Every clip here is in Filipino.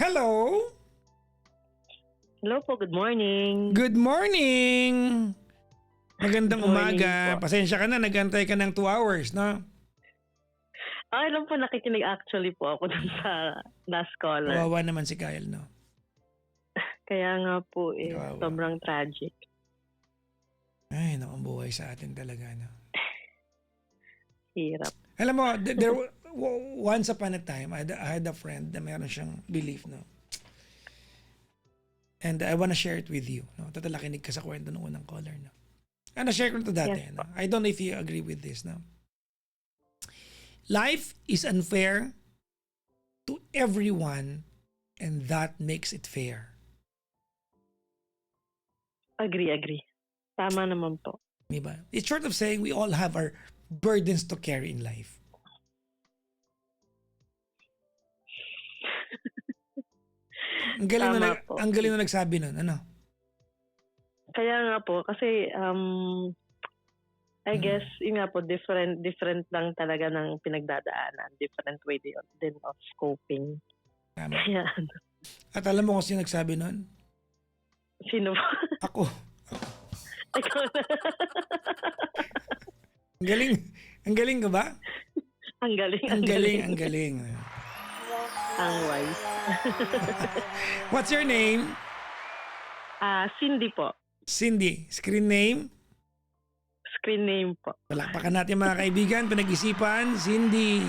Hello? Hello po, good morning. Good morning! Magandang Good morning umaga. po. Pasensya ka na, nag-antay ka ng 2 hours, no? Alam po, nakikinig actually po ako dun sa last caller. Kawawa naman si Kyle, no? Kaya nga po, Kawawa. sobrang tragic. Ay, naku, ang buhay sa atin talaga, no? Hirap. Alam mo, once upon a time, I had a friend na meron siyang belief, no? And I wanna share it with you, no? Tatalakinig ka sa kwento ng unang caller, no? Na-share ko na ito dati, Yes, no? I don't know if you agree with this, no? Life is unfair to everyone and that makes it fair. Agree. Tama naman po. Diba? It's short of saying we all have our burdens to carry in life. Tama po. Ang galing na nagsabi nun, ano? Kaya nga po, kasi I guess, yun nga po, different lang talaga ng pinagdadaanan. Different way din of coping. Tama. Kaya At alam mo kung sino nagsabi nun? sino po? Ako. Ikaw na. Ang galing ka ba? Ang galing. Ang galing. Ang wise. What's your name? Cindy po. Cindy. Screen name? Screen name po. Palakpakan natin mga kaibigan. Pinag-isipan. Cindy.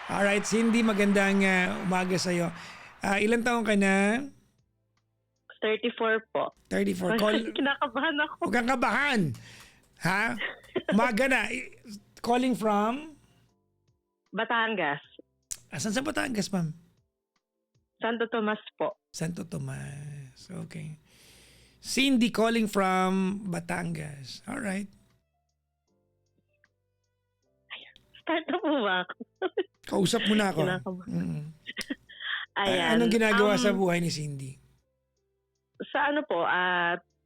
Alright, Cindy. Magandang umaga sa'yo. Ilan taong ka na? 34 po. 34. Kinakabahan ako. Huwag kang kabahan. Ha? Umaga na. Calling from? Batangas. Asan sa Batangas, ma'am? Santo Tomas po. Santo Tomas. Okay. Cindy calling from Batangas. All right. Start na po ba ako? Kausap mo na ako. Kinakabahan. Mm. Ayan. Anong ginagawa sa buhay ni Cindy? Sa ano po,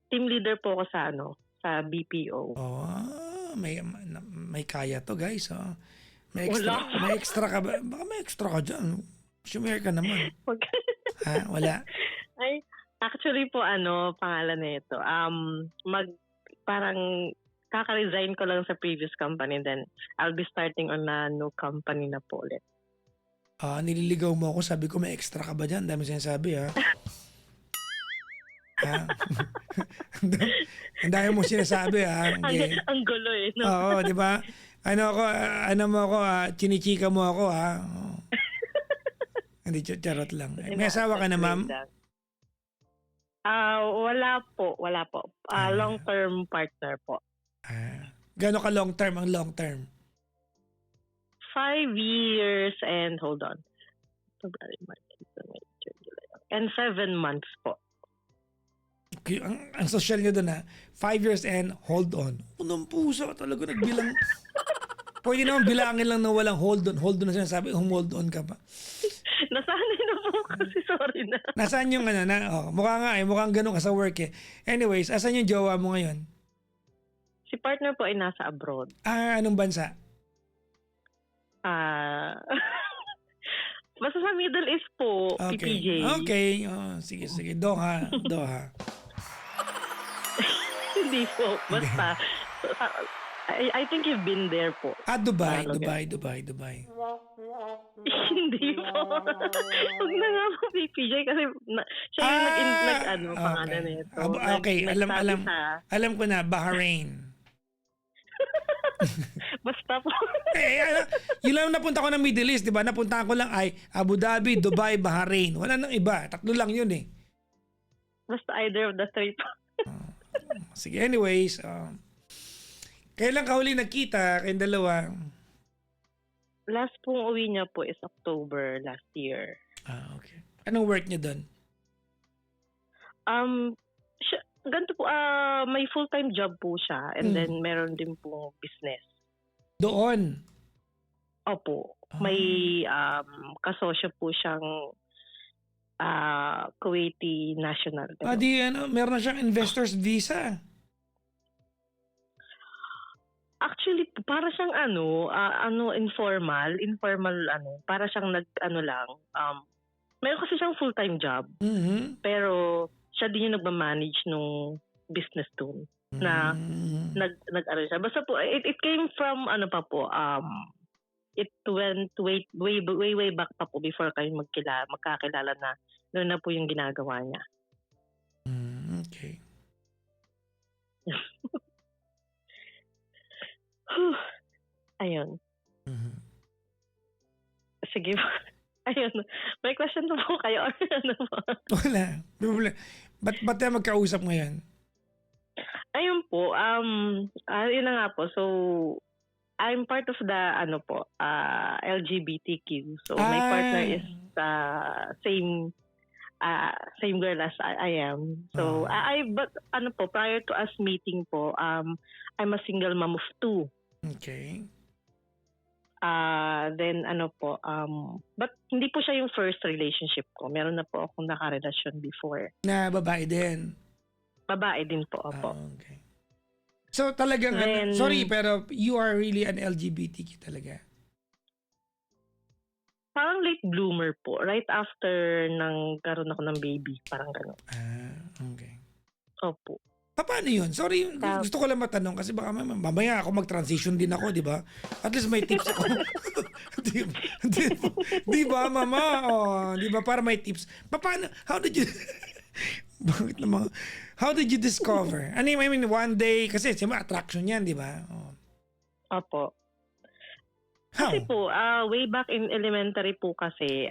team leader po ako sa BPO. Oh, may kaya to, guys. Oh. May Wala. extra ka ba? Baka may extra ka dyan. Shumare ka naman. Ha? Wala. Ay, actually po, pangalan na ito. Parang kaka-resign ko lang sa previous company, then I'll be starting on a new company na po ulit. Nililigaw mo ako. Sabi ko, may extra ka ba dyan? Dami sinasabi, ha? Ha? Ang dami mo sinasabi, ha? Okay. Ang gulo no? Oo, di ba? Chinichika mo ako, ha? Oh. Hindi, charot lang. May asawa ka na, ma'am? Wala po. Long-term partner po. Gano'n ka long term ang long term? 5 years and, hold on. February, March, April, May, June, July. And 7 months po. Ang social nyo doon, ha? 5 years and hold on. Unang puso talaga nagbilang. Pwede naman bilangin lang na walang hold on. Hold on na sinasabi, hold on ka pa. Nasanay na po kasi, sorry na. Nasaan yung mukhang ganun ka sa work eh. Anyways, asan yung jowa mo ngayon? Si partner po ay nasa abroad. Anong bansa? Basta sa Middle East po, PPJ. Okay. Sige. Doha. Hindi po. Basta, I think you've been there po. Dubai. Hindi po. Huwag na nga po PPJ kasi siya yung pangalan na ito. Okay, alam ko na, Bahrain. Basta po. Yun lang napunta ko ng Middle East, di ba? Napunta ko lang ay Abu Dhabi, Dubai, Bahrain. Wala nang iba. 3 lang yun eh. Basta either of the 3 po. Sige, anyways. Kailan ka huli nagkita kayong dalawa? Last pong uwi niya po is October last year. Okay. Anong work niya doon? Ganito po, may full-time job po siya and then meron din po business. Doon? Opo. May kasosyo po siyang Kuwaiti national. Meron na siyang investor's visa. Actually, para siyang informal, para siyang Meron kasi siyang full-time job, Mhm. pero siya din yung nagmamanage nung business doon na Mm. nag-ano siya. Basta po, it came from ano pa po, it went way back pa po before kayo magkakilala na gano'n na po yung ginagawa niya. Okay. Ayun. Mhm. Sige po. Ayun. May question na po kayo or ano po? Wala. Ba't tayo magkausap ngayon? Ayun po, yun na nga po. So, I'm part of the ano po, LGBTQ. So, my partner is same girl as I am. So, but ano po, prior to us meeting po, I'm a single mom of 2. Okay. Then ano po, but hindi po siya yung first relationship ko. Meron na po akong nakarelasyon before. Na babae din? Babae din po, opo. Okay. So talagang, Then, sorry, pero you are really an LGBTQ talaga? Parang late bloomer po. Right after nang karoon ako ng baby. Parang gano'n. Okay. Opo. Paano yun? Sorry, gusto ko lang matanong kasi baka mamaya ako mag-transition din ako, di ba? At least may tips ako. di ba, mama? Oh, di ba? Para may tips. Paano? How did you... Bakit naman? How did you discover? I mean, one day, kasi siyempre attraction yan, di ba? Oh. Opo. How? Kasi po, way back in elementary po kasi,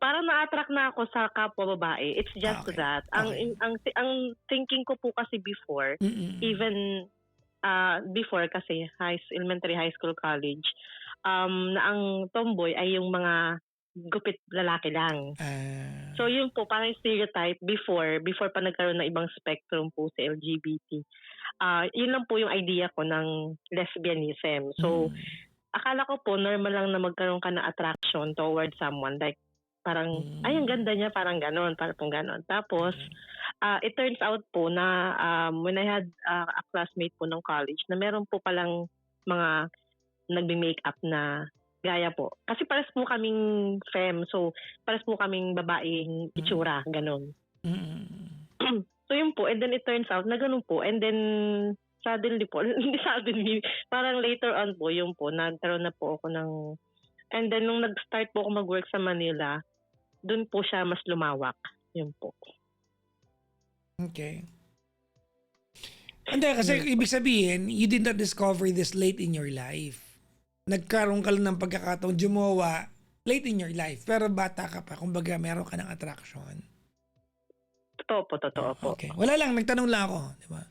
parang na-attract na ako sa kapwa babae. It's just Okay. that. Okay. Ang thinking ko po kasi before, even before kasi elementary, high school, college, na ang tomboy ay yung mga gupit lalaki lang. So yun po, parang stereotype before pa nagkaroon ng ibang spectrum po sa LGBT. Yun lang po yung idea ko ng lesbianism. So, akala ko po normal lang na magkaroon ka ng attraction towards someone. Like, parang, ay, ang ganda niya, parang ganon, parang pong ganon. Tapos, it turns out po na when I had a classmate po ng college na meron po palang mga nagbi-makeup na gaya po. Kasi pares po kaming femme, so pares po kaming babaeng itsura, ganon. So yun po, and then it turns out na ganun po. And then, suddenly po, hindi suddenly, parang later on po, yun po, nagkaroon na po ako ng, and then nung nag-start po ako mag-work sa Manila, dun po siya mas lumawak. Yun po. Okay. Hindi, kasi ibig sabihin, you did not discover this late in your life. Nagkaroon ka lang ng pagkakataon, jumawa, late in your life. Pero bata ka pa, kumbaga meron ka ng attraction. Totoo po. Okay. Wala lang, nagtanong lang ako. Di ba?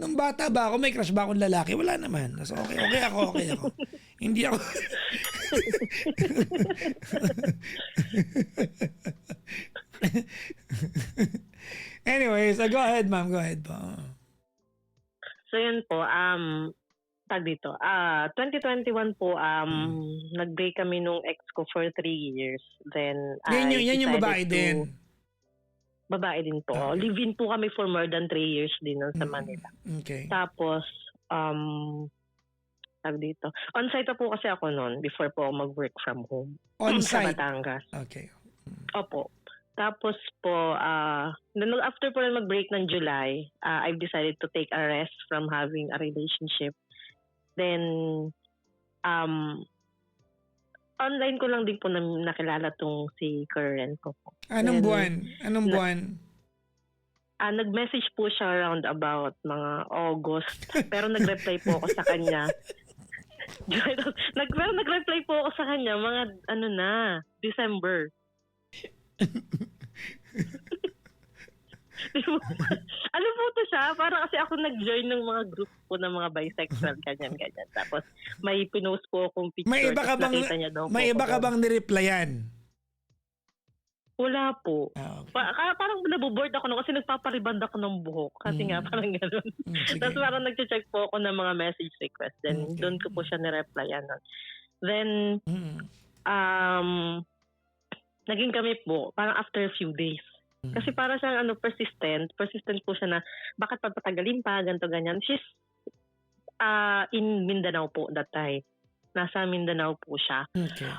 Nung bata ba ako, may crush ba akong lalaki? Wala naman. So, okay ako. Hindi ako. Anyways, go ahead, ma'am. Go ahead po. So yun po, tag dito. 2021 po, nag-break kami nung ex ko for 3 years. Then, Yan yung babae din. Babae din po. Okay. Live-in po kami for more than 3 years din nun sa Manila. Okay. Tapos, tag dito. On-site po kasi ako noon before po mag-work from home. On-site? Sa Batangas. Okay. Opo. Tapos po, after po na mag-break ng July, I've decided to take a rest from having a relationship. Then, online ko lang din po nakilala tong si current ko po. Anong buwan? Nag-message po siya around about mga August. Pero nag-reply po ako sa kanya. Nag-reply po ako sa kanya mga December. Ano po to siya? Parang kasi ako nag-join ng mga group po ng mga bisexual, ganyan. Tapos may pinost po akong picture. May iba ka bang nireplyan? Wala po. Okay. Parang naboboard ako kasi nagpapariband ako ng buhok. Kasi nga parang gano'n. Tapos parang nag-check po ako ng mga message request. Then doon ko po siya nireplyan. Then, naging kami po, parang after a few days. Kasi para siyang persistent po siya na bakit pagpatagalin pa, ganito, ganyan. She's in Mindanao po that time. Nasa Mindanao po siya. Okay.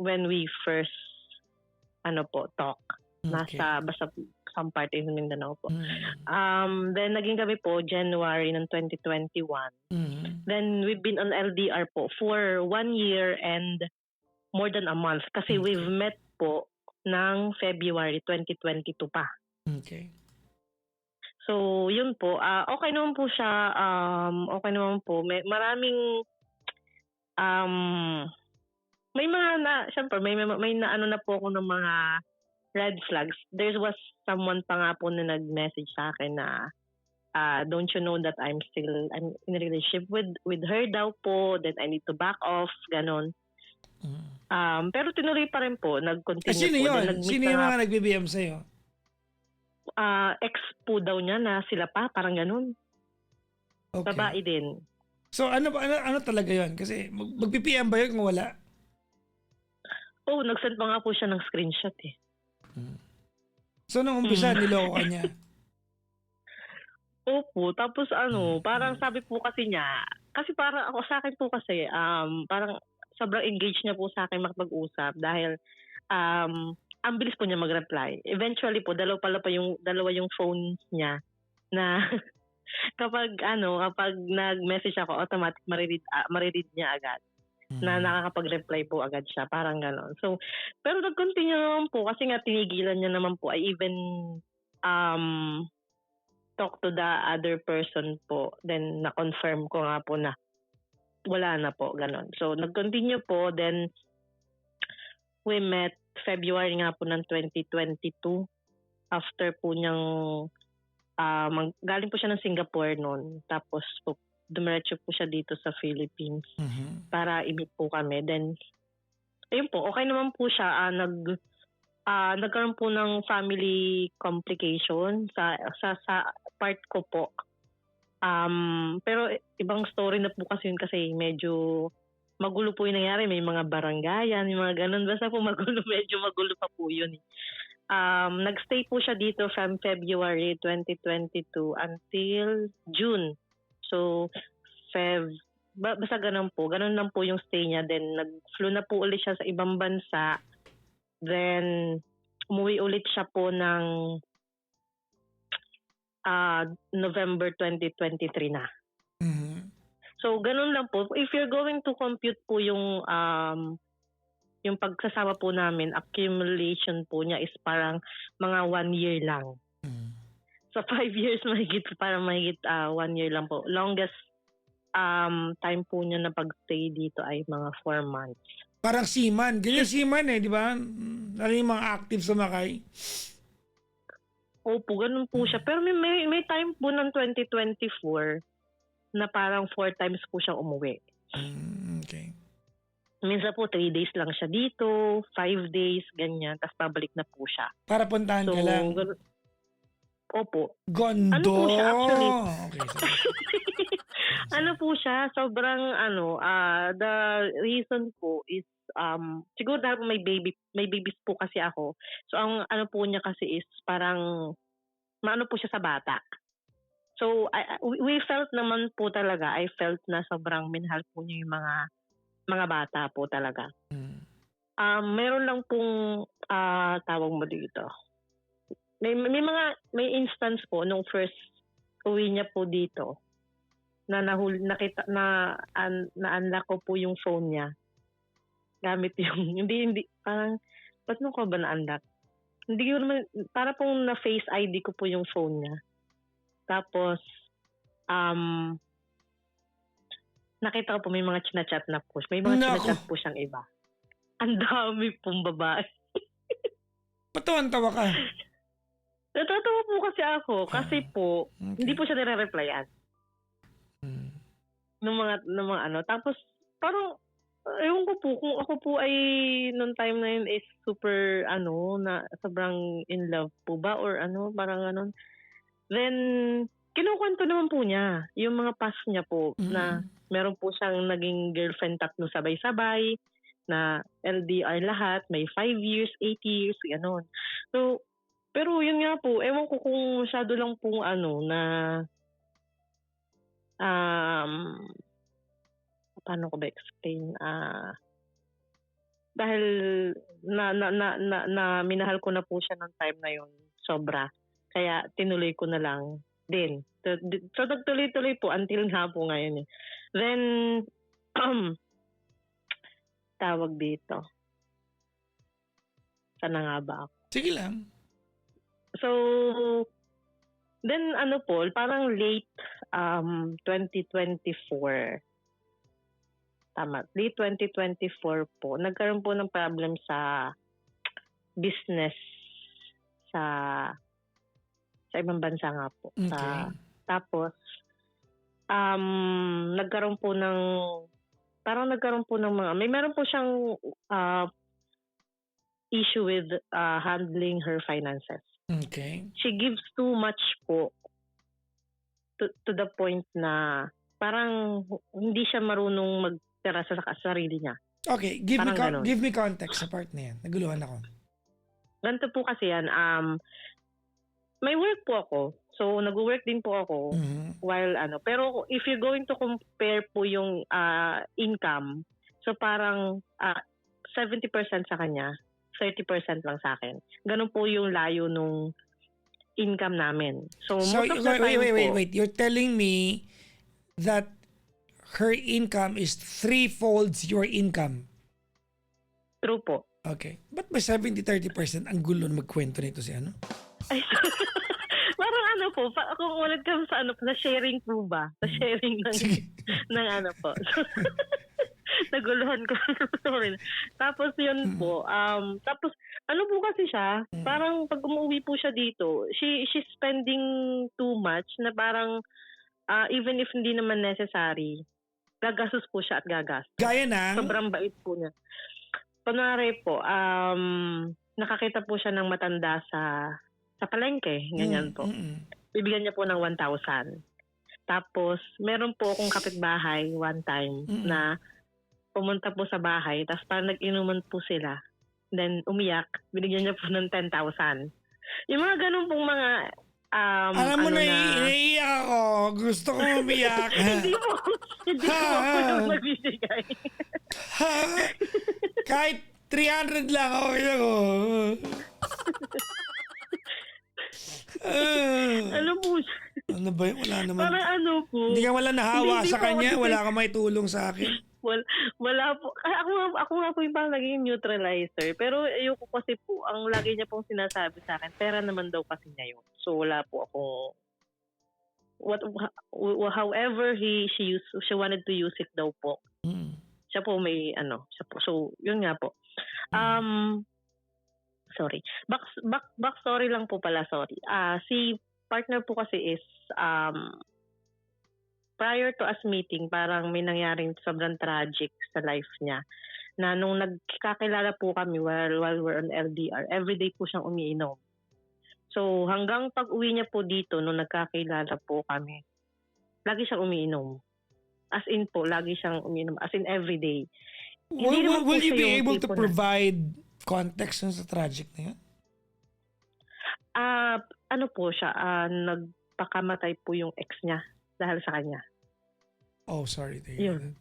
When we first ano po, talk. Okay. Basta some part in Mindanao po. Mm. Then naging kami po January ng 2021. Mm. Then we've been on LDR po for 1 year and more than a month kasi Okay. we've met po ng February 2022 pa. Okay. So, yun po. Okay naman po siya. Okay naman po. Maraming may mga syempre may naano na po ako ng mga red flags. There was someone pa nga po na nag-message sa akin na don't you know that I'm in a relationship with her daw po, that I need to back off, ganon. Pero tinuloy pa rin po, nag-continue Sino po. yun? Sino yung mga nag-BBM sa'yo? Ex po daw niya na sila pa, parang ganon. Okay. Babae din. So ano talaga yun? Kasi mag-PPM ba yun kung wala? Nag-send pa nga po siya ng screenshot eh. So nung umpisa, niloko ka niya? Opo, tapos parang sabi po kasi niya, kasi parang ako sa akin po kasi, parang sobrang engaged niya po sa akin makapag-usap dahil ang bilis po niya mag-reply. Eventually po, dalawa yung phone niya na kapag nag-message ako, automatic mariread niya agad. Na nakakapag-reply po agad siya, parang gano'n. So, pero nag-continue naman po kasi nga tinigilan niya naman po. I even talk to the other person po, then na-confirm ko nga po na wala na po, gano'n. So, nag-continue po, then we met February nga po ng 2022 after po niyang galing po siya ng Singapore noon, tapos po dumiretso po siya dito sa Philippines para i-meet po kami. Then, ayun po, okay naman po siya. Nagkaroon po ng family complication sa part ko po. Pero ibang story na po kasi yun kasi medyo magulo po yung nangyari. May mga barangayan, may mga ganun. Basta po medyo magulo pa po yun. Nagstay po siya dito from February 2022 until June. So, basta ganun po. Ganun lang po yung stay niya. Then, nag-flew na po ulit siya sa ibang bansa. Then, umuwi ulit siya po ng November 2023 na. So, ganun lang po. If you're going to compute po yung pagsasama po namin, accumulation po niya is parang mga 1 year lang. Sa 5 years, parang mahigit 1 year lang po. Longest time po niya na pag-stay dito ay mga 4 months. Parang seaman. Ganyan seaman di ba? Lalo yung mga active sumakay. Opo, ganun po siya. Pero may time po ng 2024 na parang 4 times po siya umuwi. Okay. Minsan po 3 days lang siya dito, 5 days, ganyan. Tapos pabalik na po siya. Para puntahan ka lang. Opo. Gondo! Ano po siya actually? Okay, ano po siya? Sobrang the reason po is siguro dahil may babies po kasi ako. So ang ano po niya kasi is parang maano po siya sa bata. So we felt naman po talaga, I felt na sobrang minahal po niya yung mga bata po talaga. Meron lang pong tawag mo dito. May instance po nung first uwi niya po dito na nakita na unlock ko po yung phone niya. Gamit yung hindi parang ba't mo ko ba na-unlock? Hindi ko naman, para pong na face ID ko po yung phone niya. Tapos nakita ko po may mga chinachat na po. May mga chinachat po siyang iba. Ang dami pong babae. Patawan-tawa ka. Natatawa po kasi ako. Kasi po, hindi po siya nire-replyan. Ng mga ano. Tapos, parang, ewan ko po, kung ako po ay, noong time na yun is super, na sobrang in love po ba? Or parang ganon. Then, kinukwento naman po niya, yung mga past niya po, na meron po siyang naging girlfriend 3 sabay-sabay, na LDR lahat, may 5 years, 8 years, ganon. So, pero yun nga po, ewan ko kung masyado lang pong na paano ko ba explain? dahil na minahal ko na po siya ng time na yun, sobra. Kaya tinuloy ko na lang din. So nagtuloy-tuloy po until nga po ngayon. Then, tawag dito. Sana nga ba ako? Sige lang. So, then po, parang late 2024. Tama. Late 2024 po, nagkaroon po ng problem sa business sa ibang bansa nga po. Okay. Tapos, nagkaroon po ng mga, meron po siyang issue with handling her finances. Okay. She gives too much po to the point na parang hindi siya marunong magtira sa sarili niya. Okay, give me context sa part na yan. Naguluhan ako. Ganito po kasi yan. May work po ako. So, nag-work din po ako while Pero if you're going to compare po yung income, so parang 70% sa kanya, 30% lang sa akin. Ganun po yung layo nung income namin. So most of the time wait. You're telling me that her income is 3-folds your income. True po. Okay. Ba't ba 70-30%? Ang gulo na magkwento nito si ano? Ay, parang po, kung ulit kami sa sa sharing po ba? Sa sharing ng po. Naguluhan ko. Sorry. Tapos yun po. Tapos po kasi siya, parang pag umuwi po siya dito, she's spending too much na parang even if hindi naman necessary, gagastos po siya at gagastos. Gaya na? Sobrang bait po niya. Kunwari po, nakakita po siya ng matanda sa palengke, ganyan po. Bibigyan niya po ng 1,000. Tapos, meron po akong kapitbahay one time na pumunta po sa bahay, tapos parang nag-inuman po sila. Then, umiyak, binigyan niya po ng 10,000. Yung mga ganun pong mga alam mo na, iiyak ako. Gusto ko umiyak. Hindi mo ako magbibigay. Kahit 300 lang, okay ako. Po siya? Ano ba yun? Wala naman. Parang po. Hindi ka wala nahawa sa kanya? Wala ka may tulong sa akin? Wala po. Ako nga po yung parang naging neutralizer. Pero ayoko kasi po, ang lagi niya pong sinasabi sa akin, pera naman daw kasi niya yun. So wala po ako, however she wanted to use it daw po. Siya po may siya po. So yun nga po. Sorry. Back story lang po pala, sorry. Si partner po kasi is prior to us meeting, parang may nangyaring sobrang tragic sa life niya. Na nung nagkakilala po kami while we're on LDR, everyday po siyang umiinom. So hanggang pag-uwi niya po dito, nung nagkakilala po kami, lagi siyang umiinom. As in po, lagi siyang umiinom. As in everyday. Will you be able to provide context sa tragic na yan? Po siya, nagpakamatay po yung ex niya dahil sa kanya. Oh, sorry. Yun.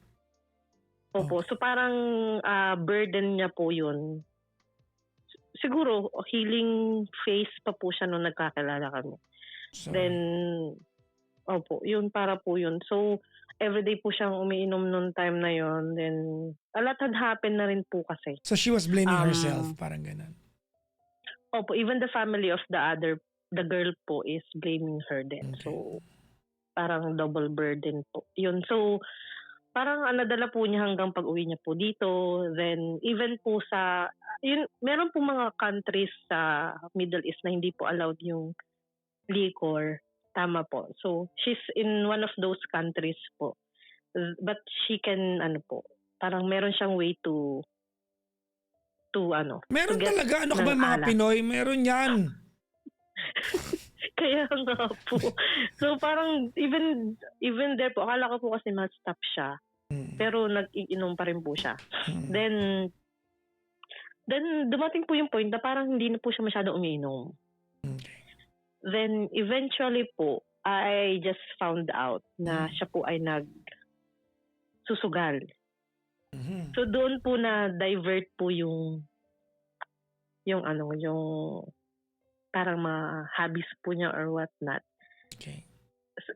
Opo. So parang burden niya po yun. Siguro, healing phase pa po siya nung nagkakilala kami. Sorry. Then, yun para po yun. So, everyday po siyang umiinom nung time na yun. Then, a lot had happened na rin po kasi. So, she was blaming herself, parang ganun. Opo, even the family of the girl po is blaming her din. Okay. So, parang double burden po. Yun. So, parang nadala po niya hanggang pag-uwi niya po dito. Then, even po meron po mga countries sa Middle East na hindi po allowed yung liquor. Tama po. So, she's in one of those countries po. But she can, parang meron siyang way to Meron talaga. Ano ka ba mga Pinoy? Meron yan. Kaya nga po. So parang even there po, akala ko po kasi ma-stop siya. Pero nag-iinom pa rin po siya. Then dumating po yung point na parang hindi na po siya masyado umiinom. Then eventually po, I just found out na siya po ay nagsusugal. Mhm. So doon po na divert po yung parang mga hobbies po niya or what not. Okay.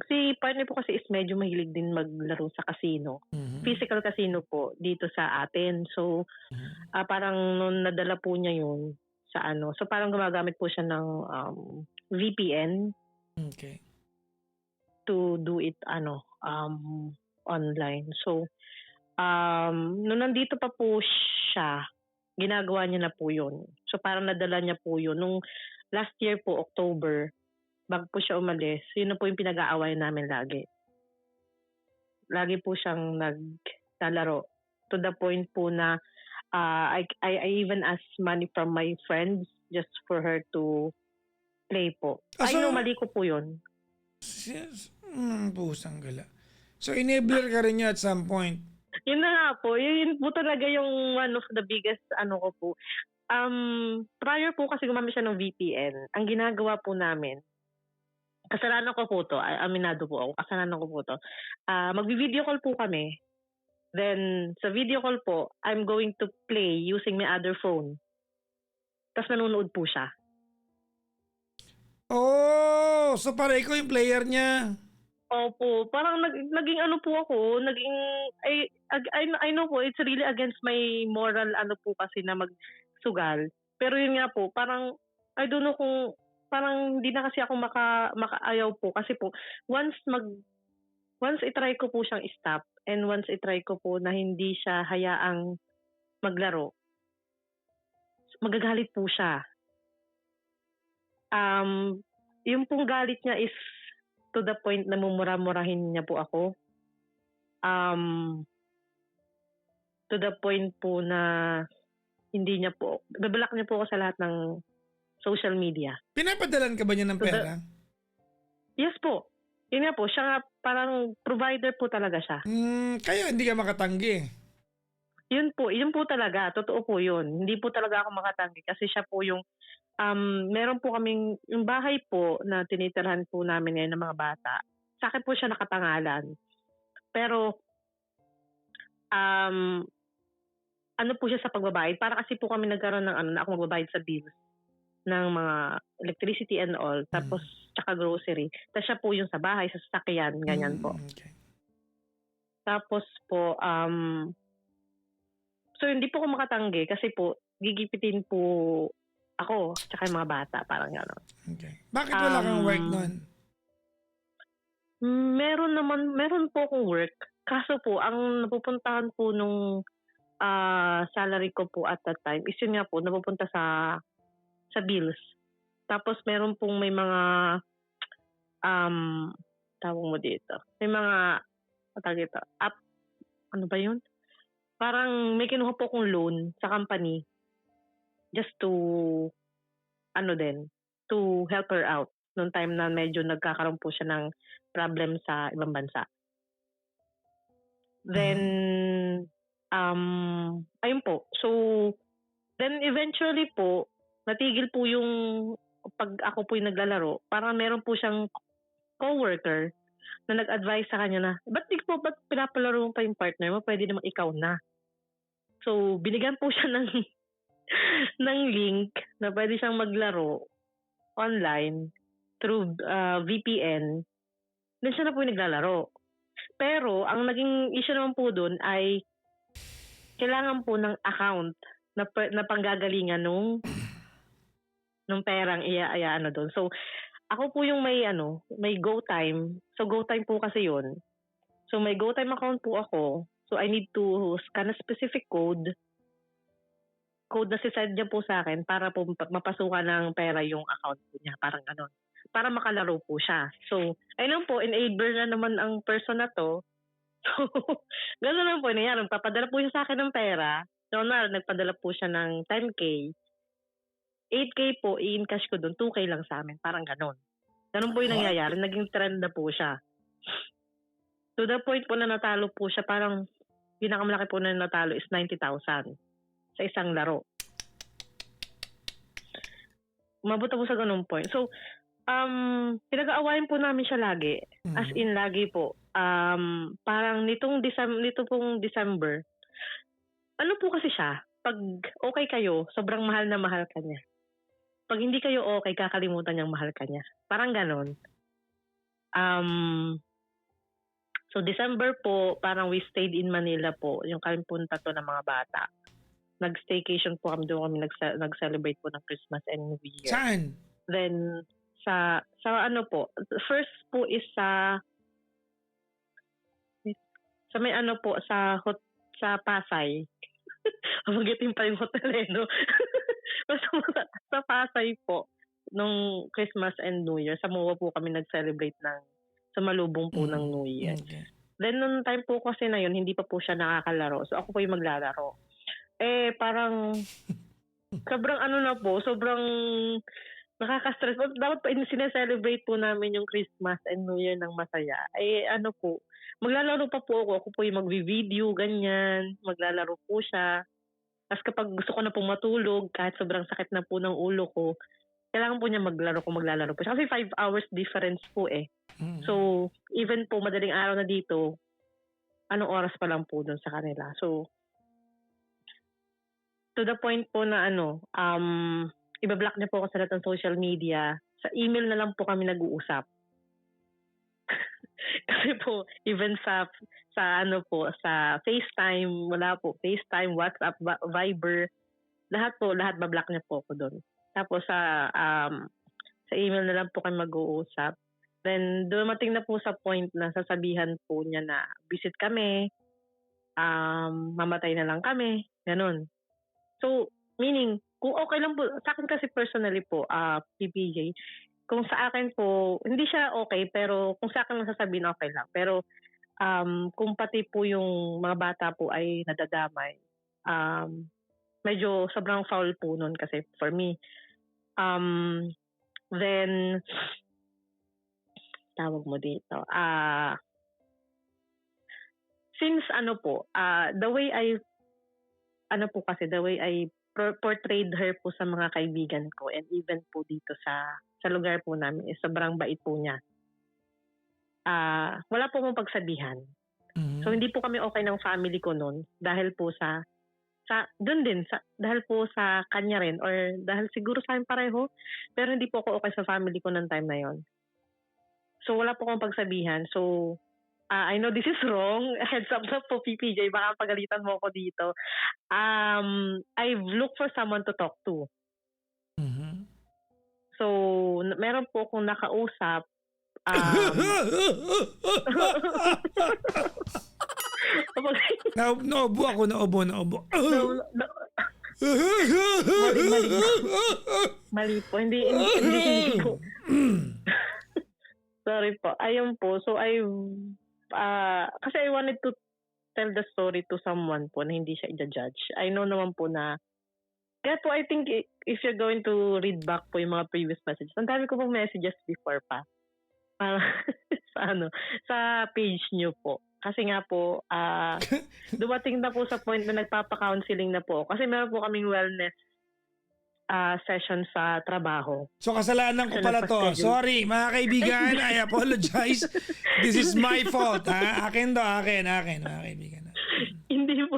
Si partner po kasi is medyo mahilig din maglaro sa casino. Mhm. Physical casino po dito sa atin. So Mhm. parang nung nadala po niya yun sa so parang gumagamit po siya ng VPN Okay. to do it online. So nung nandito pa po siya, ginagawa niya na po yun. So parang nadala niya po yun. Nung last year po, October, bago po siya umalis, yun na po yung pinag-aawayan namin lagi. Lagi po siyang naglalaro. To the point po na I even ask money from my friends just for her to play po. I know, mali ko po yun. Pusang gala. So, enabler ka rin niya at some point. Yun na nga po. Yun po talaga yung one of the biggest ko po. Prior po kasi gumamit siya ng VPN. Ang ginagawa po namin, kasalanan ko po to, aminado po ako, kasalanan ko po to. Magvi-video call po kami. Then, sa video call po, I'm going to play using my other phone. Tapos nanonood po siya. Oh, so para ikaw yung player niya. Opo, parang naging po ako, I know po, it's really against my moral po kasi na magsugal. Pero yun nga po, parang, I don't know kung, parang hindi na kasi ako makaayaw po kasi po, once itry ko po siyang stop and once itry ko po na hindi siya hayaang maglaro, magagalit po siya. Yung pong galit niya is to the point na mumura-murahin niya po ako. To the point po na hindi niya po, bablock niya po ako sa lahat ng social media. Pinapadalan ka ba niya ng pera? Yes po. Yun nga po, siya nga parang provider po talaga siya. Kaya hindi ka makatanggi. Yun po talaga, totoo po yun. Hindi po talaga ako makatanggi kasi siya po yung meron po kaming, yung bahay po na tinitirhan po namin ngayon ng mga bata. Sa akin po siya nakapangalan. Pero, po siya sa pagbabayad. Para kasi po kami nagkaroon ng na ako magbabayad sa bills ng mga electricity and all. Tapos, tsaka grocery. Tapos siya po yung sa bahay, sa sasakyan, ganyan po. Okay. Tapos po, so hindi po ako makatanggi kasi po, gigipitin po ako, tsaka yung mga bata, parang gano'n. Okay. Bakit wala kang work nun? Meron po akong work. Kaso po, ang napupuntahan po nung salary ko po at that time, is yun nga po, napupunta sa bills. Tapos meron pong may mga, tawag mo dito, may mga, ano ba yun? Parang may kinuha po akong loan sa company just to to help her out noong time na medyo nagkakaroon po siya ng problem sa ibang bansa. Then ayun po. So then eventually po natigil po yung pag ako po yung naglalaro. Parang meron po siyang coworker na nag-advise sa kanya na, ba't pinapalaro mo pa yung partner mo? Pwede namang ikaw na. So, binigyan po siya ng link na pwede siyang maglaro online through VPN. Then siya na po yung naglalaro. Pero, ang naging issue naman po dun ay kailangan po ng account na panggagalingan nung perang doon. So, ako po yung may GoTime. So, GoTime po kasi yun. So, may GoTime account po ako. So, I need to scan a specific code na sisend niya po sa akin para po mapasukan ng pera yung account po niya. Parang gano'n. Para makalaro po siya. So, ayun po, enabler na naman ang person na to. So, gano'n lang po nangyari. Papadala po siya sa akin ng pera. So, nagpadala po siya ng 10K. 8K po, i-encash ko doon. 2K lang sa amin. Parang gano'n. Gano'n po yung nangyayari. Naging trend na po siya. To the point po na natalo po siya, parang pinakamalaki po na natalo is 90,000 sa isang laro. Umabot po sa ganung point. So, pinag-aawayan po namin siya lagi. As in, lagi po. Parang nito pong December, ano po kasi siya, pag okay kayo, sobrang mahal na mahal ka niya. Pag hindi kayo okay, kakalimutan niyang mahal ka niya. Parang ganon. So December po, parang we stayed in Manila po, yung kami punta to ng mga bata. Nag-staycation po kami doon, kami nag-celebrate po ng Christmas and New Year. Saan? Then sa ano po, first po is sa may ano po sa Pasay. Magitin pa yung hotel no. Sa Pasay po nung Christmas and New Year, sa MOA po kami nag-celebrate ng sumalubong po ng New Year. Okay. Then nung time po kasi na yun, hindi pa po siya nakakalaro. So ako po yung maglalaro. Parang sobrang ano na po, sobrang nakaka-stress. Dapat pa sineselebrate po namin yung Christmas and New Year ng masaya. Ano po, maglalaro pa po ako. Ako po yung magvi-video, ganyan. Maglalaro po siya. Tapos kapag gusto ko na pong matulog, kahit sobrang sakit na po ng ulo ko, kailangan po niya maglalaro po siya. Kasi 5 hours difference po So, even po madaling araw na dito, anong oras pa lang po dun sa kanila. So, to the point po na ibablock niya po ako sa lahat ng social media. Sa email na lang po kami nag-uusap. Kasi po, even sa FaceTime, wala po. FaceTime, WhatsApp, Viber, lahat bablock niya po ako doon. Tapos sa email na lang po kami mag-uusap. Then, dumating na po sa point na sasabihan po niya na visit kami, mamatay na lang kami, ganun. So, meaning, kung okay lang po, sa akin kasi personally po, PPJ, kung sa akin po, hindi siya okay, pero kung sa akin lang sasabihin, okay lang. Pero, kung pati po yung mga bata po ay nadadamay, medyo sobrang foul po nun kasi for me. Then, tawag mo dito, since the way I portrayed her po sa mga kaibigan ko and even po dito sa lugar po namin is sobrang bait po niya. Wala po mong pagsabihan. So hindi po kami okay ng family ko noon dahil po dahil po sa kanya rin or dahil siguro sa akin pareho, pero hindi po ako okay sa family ko ng time na yon. So wala po akong pagsabihan. So I know this is wrong. Heads up na po, PPJ. Baka pagalitan mo ako dito. I've looked for someone to talk to. So, meron po akong nakausap. Naubo ako. Mali po. Hindi po. Sorry po. Ayun po. So, kasi I wanted to tell the story to someone po na hindi siya i-judge. I know naman po na kaya po I think if you're going to read back po yung mga previous messages, ang dami ko pong messages before pa. Sa page nyo po. Kasi nga po, dumating na po sa point na nagpapa-counseling na po. Kasi meron po kaming wellness session sa trabaho. So kasalanan ko pala to. Sorry mga kaibigan, I apologize. This is my fault. Akin mga kaibigan. Hindi po.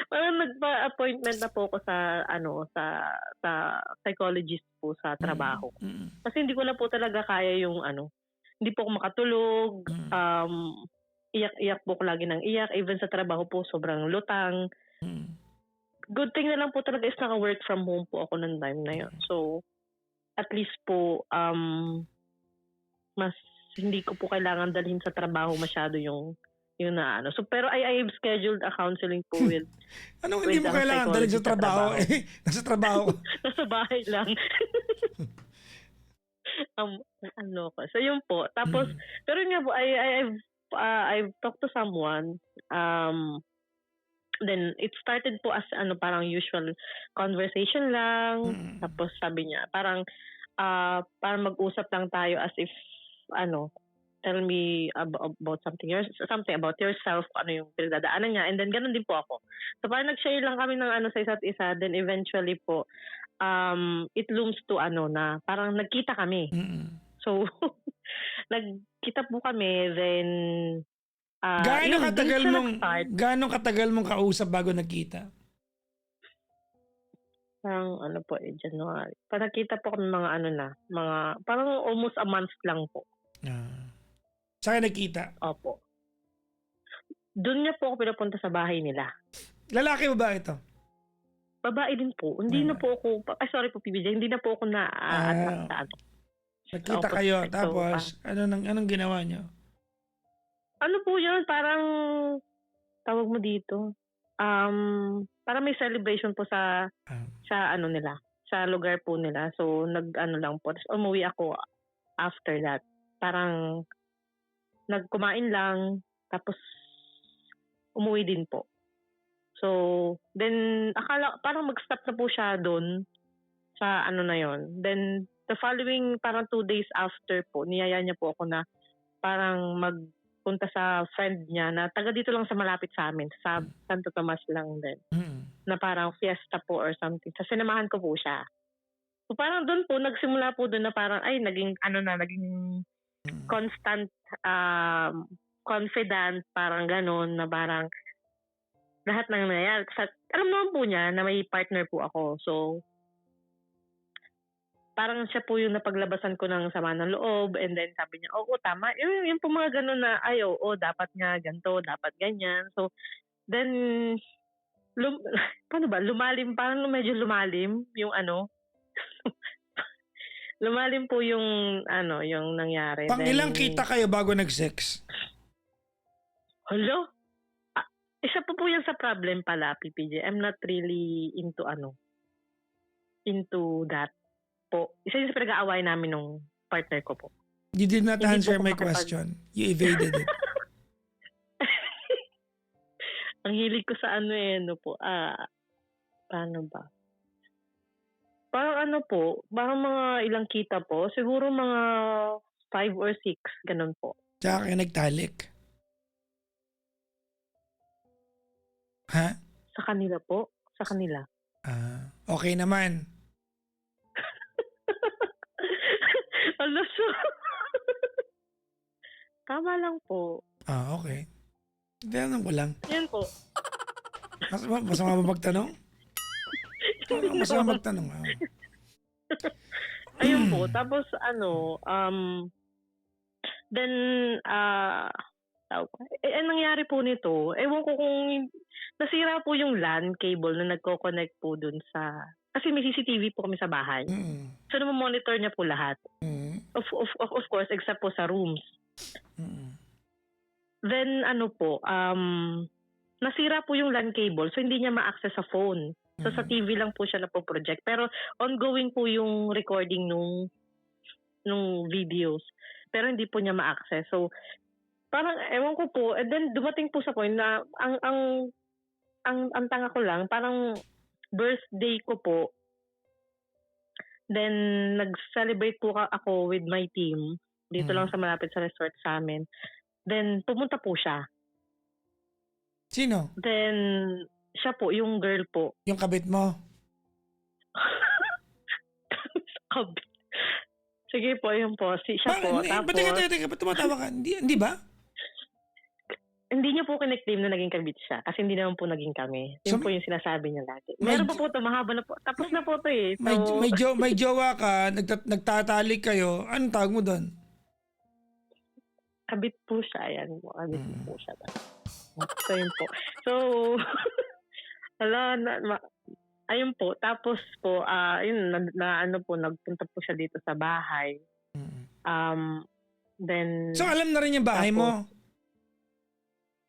Parang nagpa-appointment na po ako sa psychologist po sa trabaho. Kasi hindi ko na po talaga kaya yung hindi po ako makatulog. Iyak po ko lagi ng iyak. Even sa trabaho po, sobrang lutang. Good thing na lang po talaga is naka-work from home po ako ng time na yun. So, at least po, mas hindi ko po kailangan dalhin sa trabaho masyado yung So, pero I've scheduled a counseling po with Anong hindi mo kailangan dalhin sa trabaho? Nasa trabaho. Nasa bahay lang. So, yun po. Tapos, pero nga po, I've talked to someone, then it started po as parang usual conversation lang. Tapos sabi niya parang mag-usap lang tayo as if tell me about something about yourself, yung pinagdadaanan niya, and then ganun din po ako. So parang nag-share lang kami ng sa isa't isa, then eventually po it looms to na parang nagkita kami. So nagkita po kami, then Gaano katagal mong kausap bago nagkita? Parang ano po January. Parang nakita po kami mga ano na, mga parang almost a month lang po. Saan nagkita? Opo. Doon niya po ako pinapunta sa bahay nila. Lalaki mo ba ito? Babae din po. Hindi na po ako, sorry po PBJ, hindi na po ako na-attract sa ano. Nagkita Opposite kayo, sex. tapos anong ginawa niyo? Ano po yun? Parang, tawag mo dito, parang may celebration po sa ano nila, sa lugar po nila. So, nag-ano lang po. Tapos umuwi ako after that. Parang, nagkumain lang, tapos umuwi din po. So, then, parang mag-stop na po siya doon sa ano na yon. Then, the following, parang 2 days after po, niyaya niya po ako na parang magpunta sa friend niya na taga dito lang sa malapit sa amin, sa Santo Tomas lang din. Na parang fiesta po or something. So, sinamahan ko po siya. So, parang doon po, nagsimula po doon na parang, naging constant, confident, parang ganun, na parang, lahat ng nangyayari. Alam naman po niya na may partner po ako. So, parang siya po yung napaglabasan ko ng sama ng loob. And then sabi niya, oo, tama. Yung po mga ganun na, dapat nga ganito, dapat ganyan. So, then, paano ba? Lumalim, parang medyo lumalim yung ano. Lumalim po yung yung nangyari. Pang ilang kita kayo bago nag-sex? Hello? Isa po yan sa problem pala, PPJ. I'm not really into that po. Isa yung sa pinag-aaway namin nung partner ko po. You did not answer my question. You evaded it. Ang hilig ko sa paano ba? Parang parang mga ilang kita po. Siguro mga 5 or 6, ganun po. Tsaka kayo nagtalik? Ha? Sa kanila po. Sa kanila. Okay naman. Tama lang po. Okay. Tinanong ko lang. Yan po. Masama ba magtanong? Masama magtanong. Ayun po. Tapos then, nangyari po nito, ewan ko kung nasira po yung LAN cable na nagko-connect po dun sa, kasi may CCTV po kami sa bahay. So, monitor niya po lahat. Of course, except po sa rooms. Then, nasira po yung LAN cable, so hindi niya ma-access sa phone. So, sa TV lang po siya napo-project. Pero, ongoing po yung recording nung videos. Pero, hindi po niya ma-access. So, parang, ewan ko po, and then, dumating po sa point na, ang tanga ko lang, parang, birthday ko po, then, nag-celebrate po ako with my team, dito lang sa malapit sa resort sa amin. Then, pumunta po siya. Sino? Then, siya po, yung girl po. Yung kabit mo? Kabit. Sige po, yun po. Siya po. Tapos, Teka, ba't tumatawa ka? Hindi ba? Hindi niya po kiniklaim na naging kabit siya. Kasi hindi naman po naging kami. Yun po yung sinasabi niya lagi. Meron pa po ito, mahaba na po. Tapos na po ito eh. So, may jowa ka, nagtatalik kayo. Anong tawag mo doon? Kabit po siya. Ayan po. Kabit po siya. So, yun po. So, ayun po. Tapos po, nagpunta po siya dito sa bahay. Then, so, alam na rin yung bahay mo?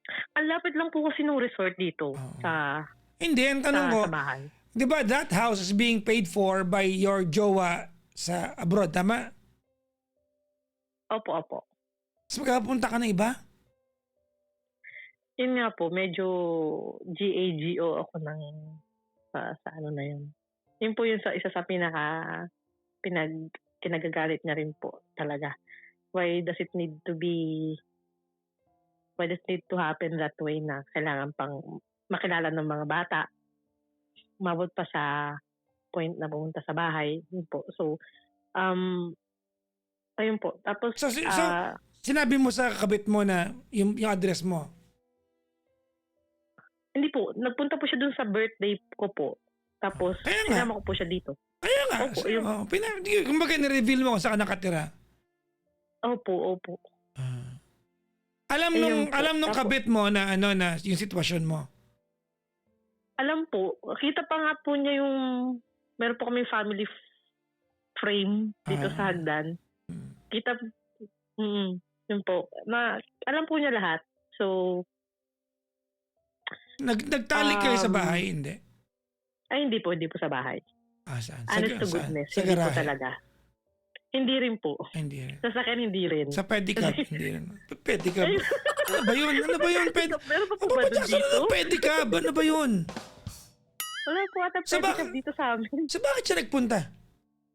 Ang lapit lang po kasi nung resort dito sa Hindi, ang tanong ko, sa bahay. di ba that house is being paid for by your jowa sa abroad, tama? Opo. Tapos magkapunta ka ng iba? Yun nga po, medyo GAGO ako ng sa ano na yun. Yun po yung isa sa kinagagalit niya rin po talaga. Why does it need to happen that way na kailangan pang makilala ng mga bata? Umabot pa sa point na pumunta sa bahay. Yun po. So, ayun po. Tapos, So, sinabi mo sa kabit mo na yung address mo? Hindi po. Nagpunta po siya dun sa birthday ko po. Tapos, Kaya nga. sinama ko po siya dito. Kaya nga. Opo, yung... Kumbaga ni-reveal mo kung saan ka nakatira. Opo. Alam nung kabit mo na na yung sitwasyon mo. Alam po, kita pa nga po niya yung, meron po kami family frame dito sa hagdan. Kita, yun po. Alam po niya lahat. So, nagtalik kayo sa bahay, hindi? Ay, hindi po sa bahay. Saan? Honest to goodness, sa hindi garahe? po talaga. Hindi rin po. Hindi rin. Sa akin, hindi rin. Sa pedicab, hindi rin. Pedicab? Ano ba yun? Meron pa po ba doon dito? Pedicab? Ano ba yun? Wala po ata pedicab dito sa amin. So bakit siya nagpunta?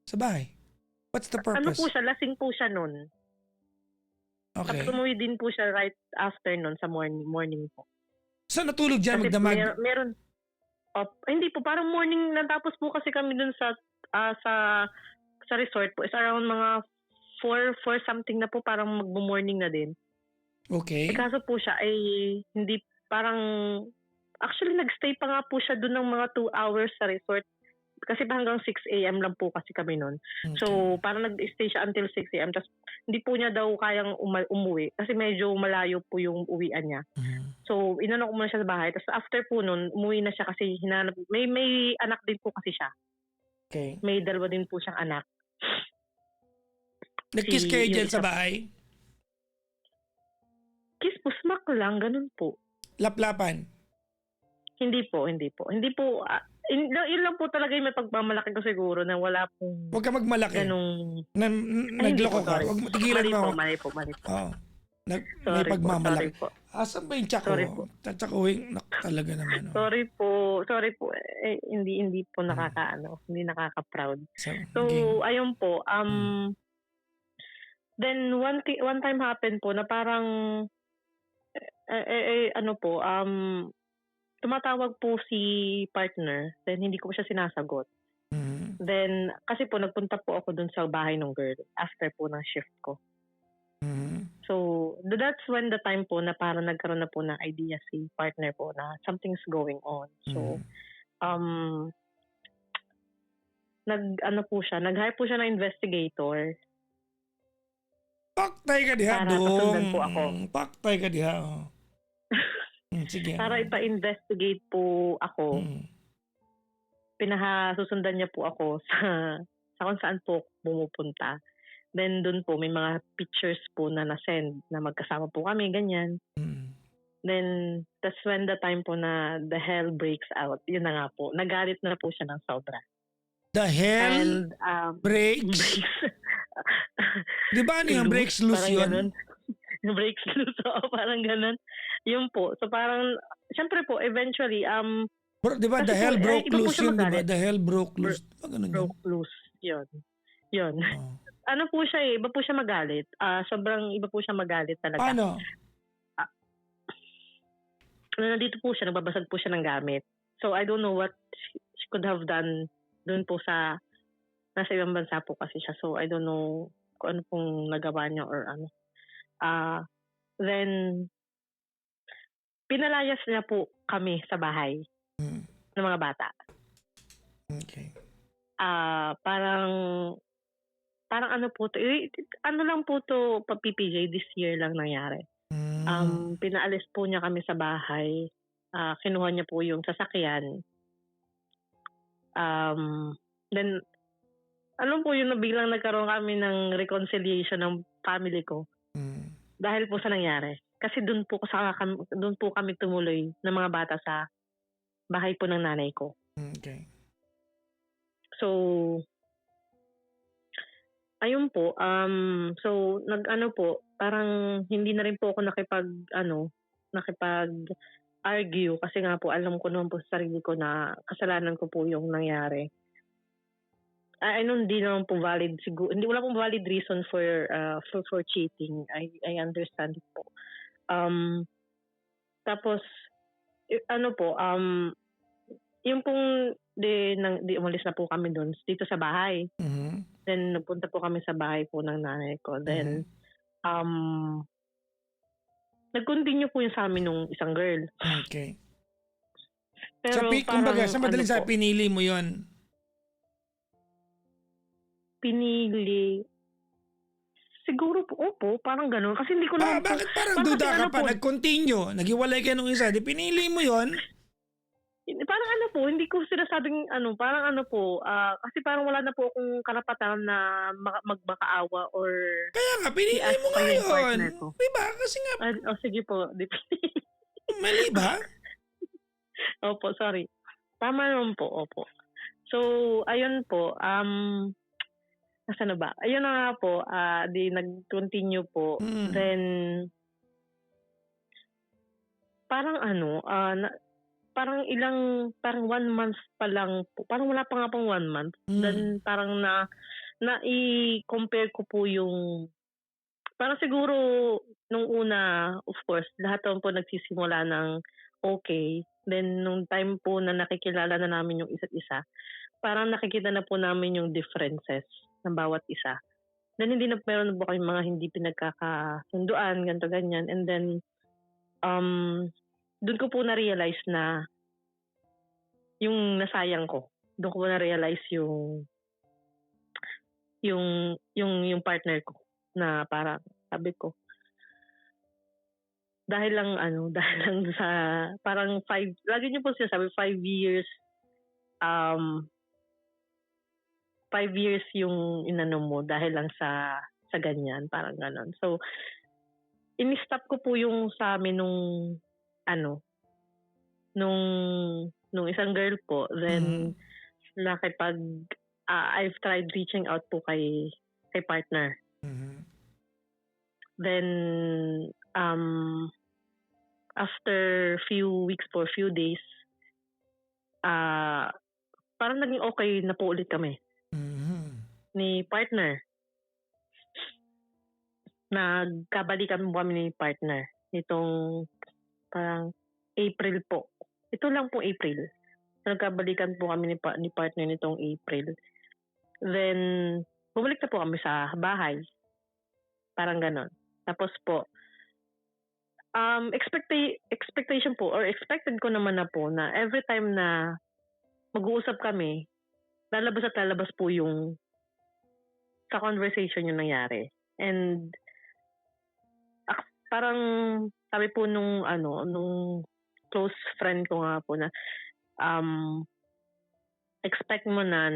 Sa bahay? What's the purpose? Ano po siya? Lasing po siya nun. Okay. Tapos umuwi din po siya right after nun sa morning po. So natulog dyan Kasi magdamag? meron. Hindi po, parang morning natapos po kasi kami dun sa resort po. It's around mga 4 something na po, parang magmo-morning na din. Okay. Kaso po siya ay hindi parang, actually nagstay pa nga po siya dun ng mga 2 hours sa resort. Kasi hanggang 6 a.m. lang po kasi kami nun. Okay. So parang nag-stay siya until 6 a.m. Tapos hindi po niya daw kayang umuwi kasi medyo malayo po yung uwian niya. So inano ko muna siya sa bahay. Tapos after po nun, umuwi na siya kasi hinanap. May anak din po kasi siya. Okay. May 2 din po siyang anak. Nag-kiss kayo dyan sa bahay? Kiss po, smack lang, ganun po. Laplapan? Hindi po. Yun lang po talaga yung may pagmamalaki ko siguro na wala pong... Huwag ka magmalaki. Ganung... Nagloko ka. Sorry. Huwag tigilan mo. Mali po. Oo. May pagmamalaki. Sorry po. Asan ba yung tsako? Sorry po. Tatsakuhin. Talaga naman. Sorry po. Hindi po hindi nakaka-proud. So, ayun po. Then, one time happened po na parang, tumatawag po si partner, then hindi ko siya sinasagot. Then, kasi po, nagpunta po ako dun sa bahay ng girl after po ng shift ko. So, that's when the time po na parang nagkaroon na po ng idea si partner po na something's going on. So, nag-hire po siya ng investigator. Paktay ka diha, para dong. pasundan po ako. Paktay ka diha. Sige. Para ipa-investigate po ako. Susundan niya po ako sa kung saan po bumupunta. Then doon po may mga pictures po na na-send na magkasama po kami, ganyan. Then that's when the time po na the hell breaks out. Yun na nga po. Nagalit na po siya ng sobra. The hell breaks? Di ba ano yung breaks loose yun? Breaks loose. Oo, parang ganun. Yun po. So parang, syempre po, eventually, di ba the hell broke loose yun? Di ba? The hell broke loose. Broke loose. Yun. Ano po siya iba po siya magalit. Sobrang iba po siya magalit talaga. Paano? Nandito po siya, nagbabasag po siya ng gamit. So I don't know what she could have done doon po nasa ibang bansa po kasi siya. So I don't know kung ano pong nagawa niya or ano. Then, pinalayas niya po kami sa bahay ng mga bata. Okay. Parang ano po to, ano lang po to, PPJ, this year lang nangyari. Pinaalis po niya kami sa bahay. Kinuha niya po yung sasakyan. Then, alam po yun na biglang nagkaroon kami ng reconciliation ng family ko. Dahil po sa nangyari. Kasi doon po kami tumuloy ng mga bata sa bahay po ng nanay ko. Okay. So, ayun po. So, parang hindi na rin po ako nakipag-argue kasi nga po alam ko naman po sa sarili ko na kasalanan ko po yung nangyari. Hindi naman po valid siguro. Wala pong valid reason for cheating. I understand it po. Tapos yung pong di umalis na po kami doon dito sa bahay. Then nagpunta po kami sa bahay po ng nanay ko. Then nag-continue po yung sa amin nung isang girl. Okay. Pero kumbaga, parang sa madaling ano sabi, po, pinili mo yon. pinili. Siguro po, opo, parang gano'n. Kasi hindi ko naman po, Bakit parang parang kasi duda ka ano pa? po, Nag-continue, naghiwalay kayo nung isa, di pinili mo yon? parang ano po, hindi ko sinasabing ano, parang ano po, kasi parang wala na po akong karapatan na magmakaawa or Kaya nga, pinili i-ask mo pa nga yung yun. partner ko. Di ba? Kasi nga, Sige po, di mali ba? Opo, sorry. Tama naman po, opo. So, ayun po, nasaan na ba? Ayun na nga po, di nag-continue po. Mm. Then, parang ano, parang parang 1 month pa lang po. Parang wala pa nga pong 1 month. Then, parang i-compare ko po yung, parang siguro, nung una, of course, lahat naman po nagsisimula ng okay. Then, nung time po na nakikilala na namin yung isa't isa, parang nakikita na po namin yung differences ng bawat isa. Then, meron na po kayong mga hindi pinagkakasunduan, ganito, ganyan. And then, doon ko po na-realize na yung nasayang ko. Doon ko po na-realize yung partner ko na parang sabi ko, dahil lang sa parang lagi niyo po sinasabi 5 years 5 years yung inano mo dahil lang sa ganyan, parang ganon. So, in-stop ko po yung sa amin nung isang girl po. Then, I've tried reaching out po kay partner. Then, after few weeks po, few days, parang naging okay na po ulit kami. Ni partner. Nagkabalikan po kami ni partner nitong parang April po. Ito lang po April. Nagkabalikan po kami ni partner nitong April. Then, bumalik na po kami sa bahay. Parang ganon. Tapos po, expectation po, or expected ko naman na po na every time na mag-uusap kami, lalabas at lalabas po yung sa conversation yung nangyari. And parang sabi po nung close friend ko nga po na expect mo na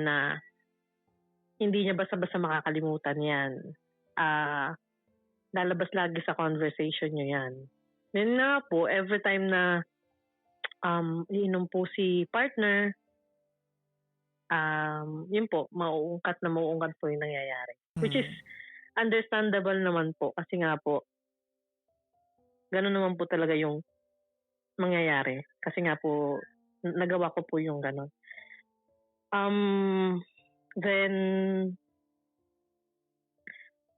hindi niya basta-basta makakalimutan yan. Lalabas lagi sa conversation niyo yan. Then na po, every time na iinom po si partner, yun po, mauungkat po yung nangyayari. Which is understandable naman po kasi nga po, gano'n naman po talaga yung mangyayari. Kasi nga po, nagawa ko po yung gano'n. Then,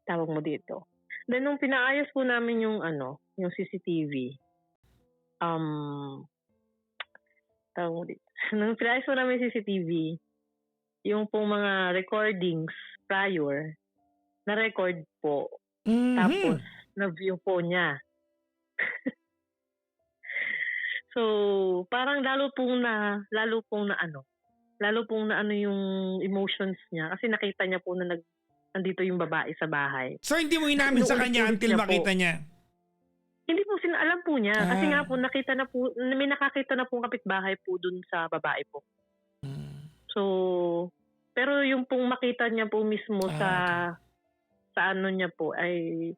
tawag mo dito. Then, nung pinaayos po namin yung CCTV, tawag mo dito. Nung pinaayos po namin yung CCTV, yung pong mga recordings prior, na-record po. Tapos, na-view po niya. So, parang lalo pong na yung emotions niya. Kasi nakita niya po na nandito yung babae sa bahay. So, hindi mo inamin sa kanya until makita niya? Hindi po, alam po niya. Kasi nga po, may nakakita na po kapitbahay po dun sa babae po. So, pero yung pong makita niya po mismo sa ano niya po ay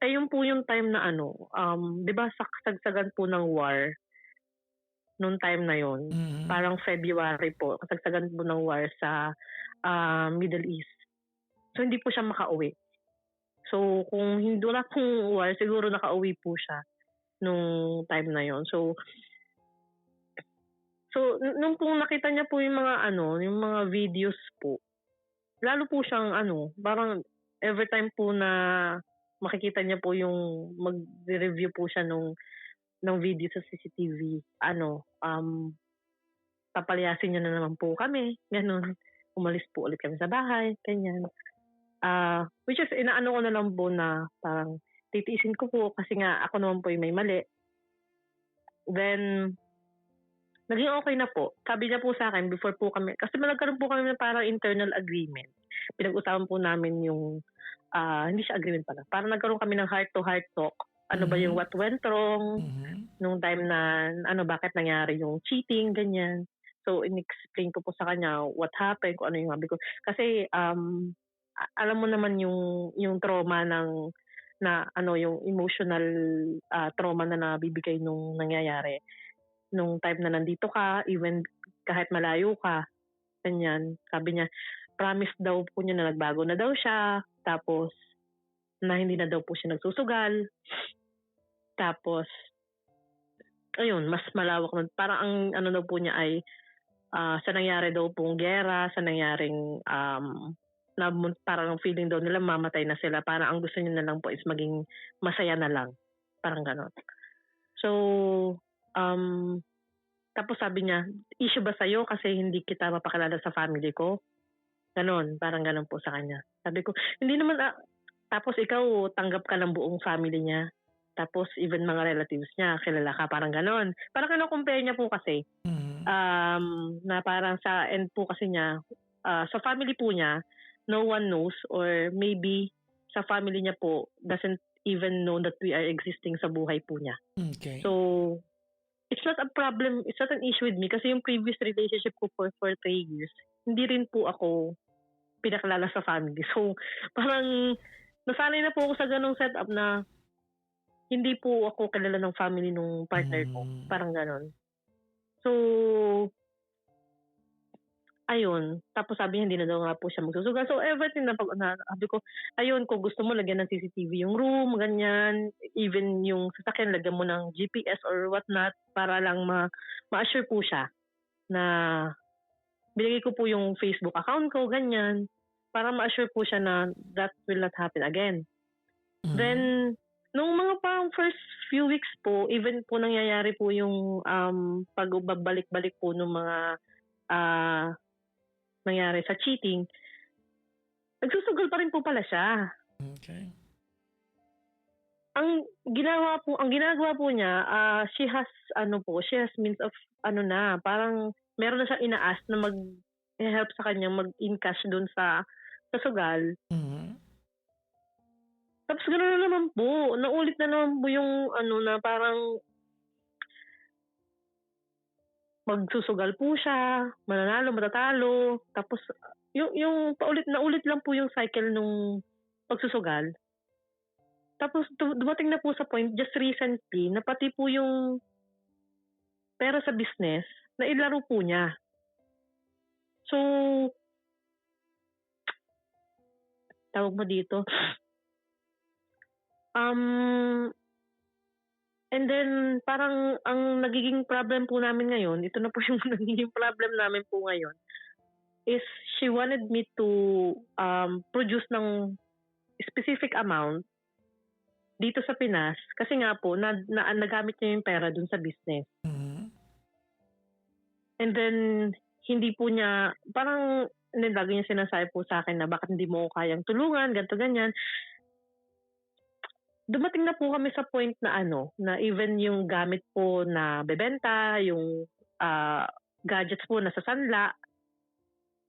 yung po yung time na 'di ba kasagsagan po ng war nung time na yon. Parang February po, kasagsagan po ng war sa Middle East. So hindi po siya makauwi. So kung hindi wala pong war, siguro nakauwi po siya nung time na yon. So nung pong nakita niya po yung mga yung mga videos po, lalo po siyang parang every time po na makikita niya po yung mag-review po siya ng video sa CCTV, papalyasin niya na naman po kami, ganun. Umalis po ulit kami sa bahay, ganyan. Which is, inaano ko na lang po na parang titiisin ko po kasi nga ako naman po yung may mali. Then, naging okay na po. Sabi niya po sa akin before po kami kasi nagkaroon po kami ng parang internal agreement. Pinag-usapan po namin yung, hindi siya agreement pala, parang nagkaroon kami ng heart-to-heart talk. Ano ba yung what went wrong nung time na bakit nangyari yung cheating, ganyan. So, in-explain ko po sa kanya what happened, kung ano yung sabi ko. Kasi, alam mo naman yung trauma yung emotional trauma na nabibigay nung nangyayari. Nung time na nandito ka, even kahit malayo ka, ganyan. Sabi niya, promise daw po niya na nagbago na daw siya, tapos na hindi na daw po siya nagsusugal. Tapos, ayun, mas malawak na. Parang ang daw po niya ay sa nangyari daw pong gera, sa nangyaring parang feeling daw nila mamatay na sila. Parang ang gusto niya na lang po is maging masaya na lang. Parang ganon. So, tapos sabi niya, issue ba sa'yo kasi hindi kita mapakilala sa family ko? Ganon, parang ganon po sa kanya. Sabi ko, hindi naman, tapos ikaw tanggap ka ng buong family niya. Tapos even mga relatives niya, kilala ka, parang ganon. Parang kino-compare niya po kasi, na parang sa end po kasi niya, sa family po niya, no one knows or maybe sa family niya po doesn't even know that we are existing sa buhay po niya. Okay. So, it's not a problem, it's not an issue with me kasi yung previous relationship ko for 3 years, hindi rin po ako pinakilala sa family. So, parang nasanay na po ako sa ganong setup na hindi po ako kilala ng family nung partner ko. Parang ganon. So, ayun. Tapos sabi niya, hindi na daw nga po siya magsusugal. So, everything sabi ko, ayun, kung gusto mo, lagyan ng CCTV yung room, ganyan. Even yung sasakyan, lagyan mo ng GPS or whatnot para lang ma-assure po siya na binigay ko po yung Facebook account ko, ganyan. Para ma-assure po siya na that will not happen again. Then, nung mga parang first few weeks po, even po nangyayari po yung pagbabalik-balik po ng mga nangyari sa cheating, nagsusugal pa rin po pala siya. Okay. Ang ginagawa po niya, she has means of parang meron na siya ina-ask na mag-help sa kanya mag-encash dun sa sugal. Tapos gano'n na naman po. Naulit na naman po yung na parang magsusugal po siya, mananalo, matatalo. Tapos yung paulit lang po yung cycle nung pagsusugal. Tapos dumating na po sa point just recently na pati po yung pera sa business na ilaro po niya. So, tawag mo dito, and then, parang ang nagiging problem po namin ngayon, ito na po yung nagiging problem namin po ngayon, is she wanted me to produce ng specific amount dito sa Pinas kasi nga po, nagamit niya yung pera dun sa business. And then, hindi po niya, parang, lagi niya sinasabi po sa akin na bakit hindi mo kayang tulungan, ganito, ganyan. Dumating na po kami sa point na na even yung gamit po na bebenta, yung gadgets po na sasanla,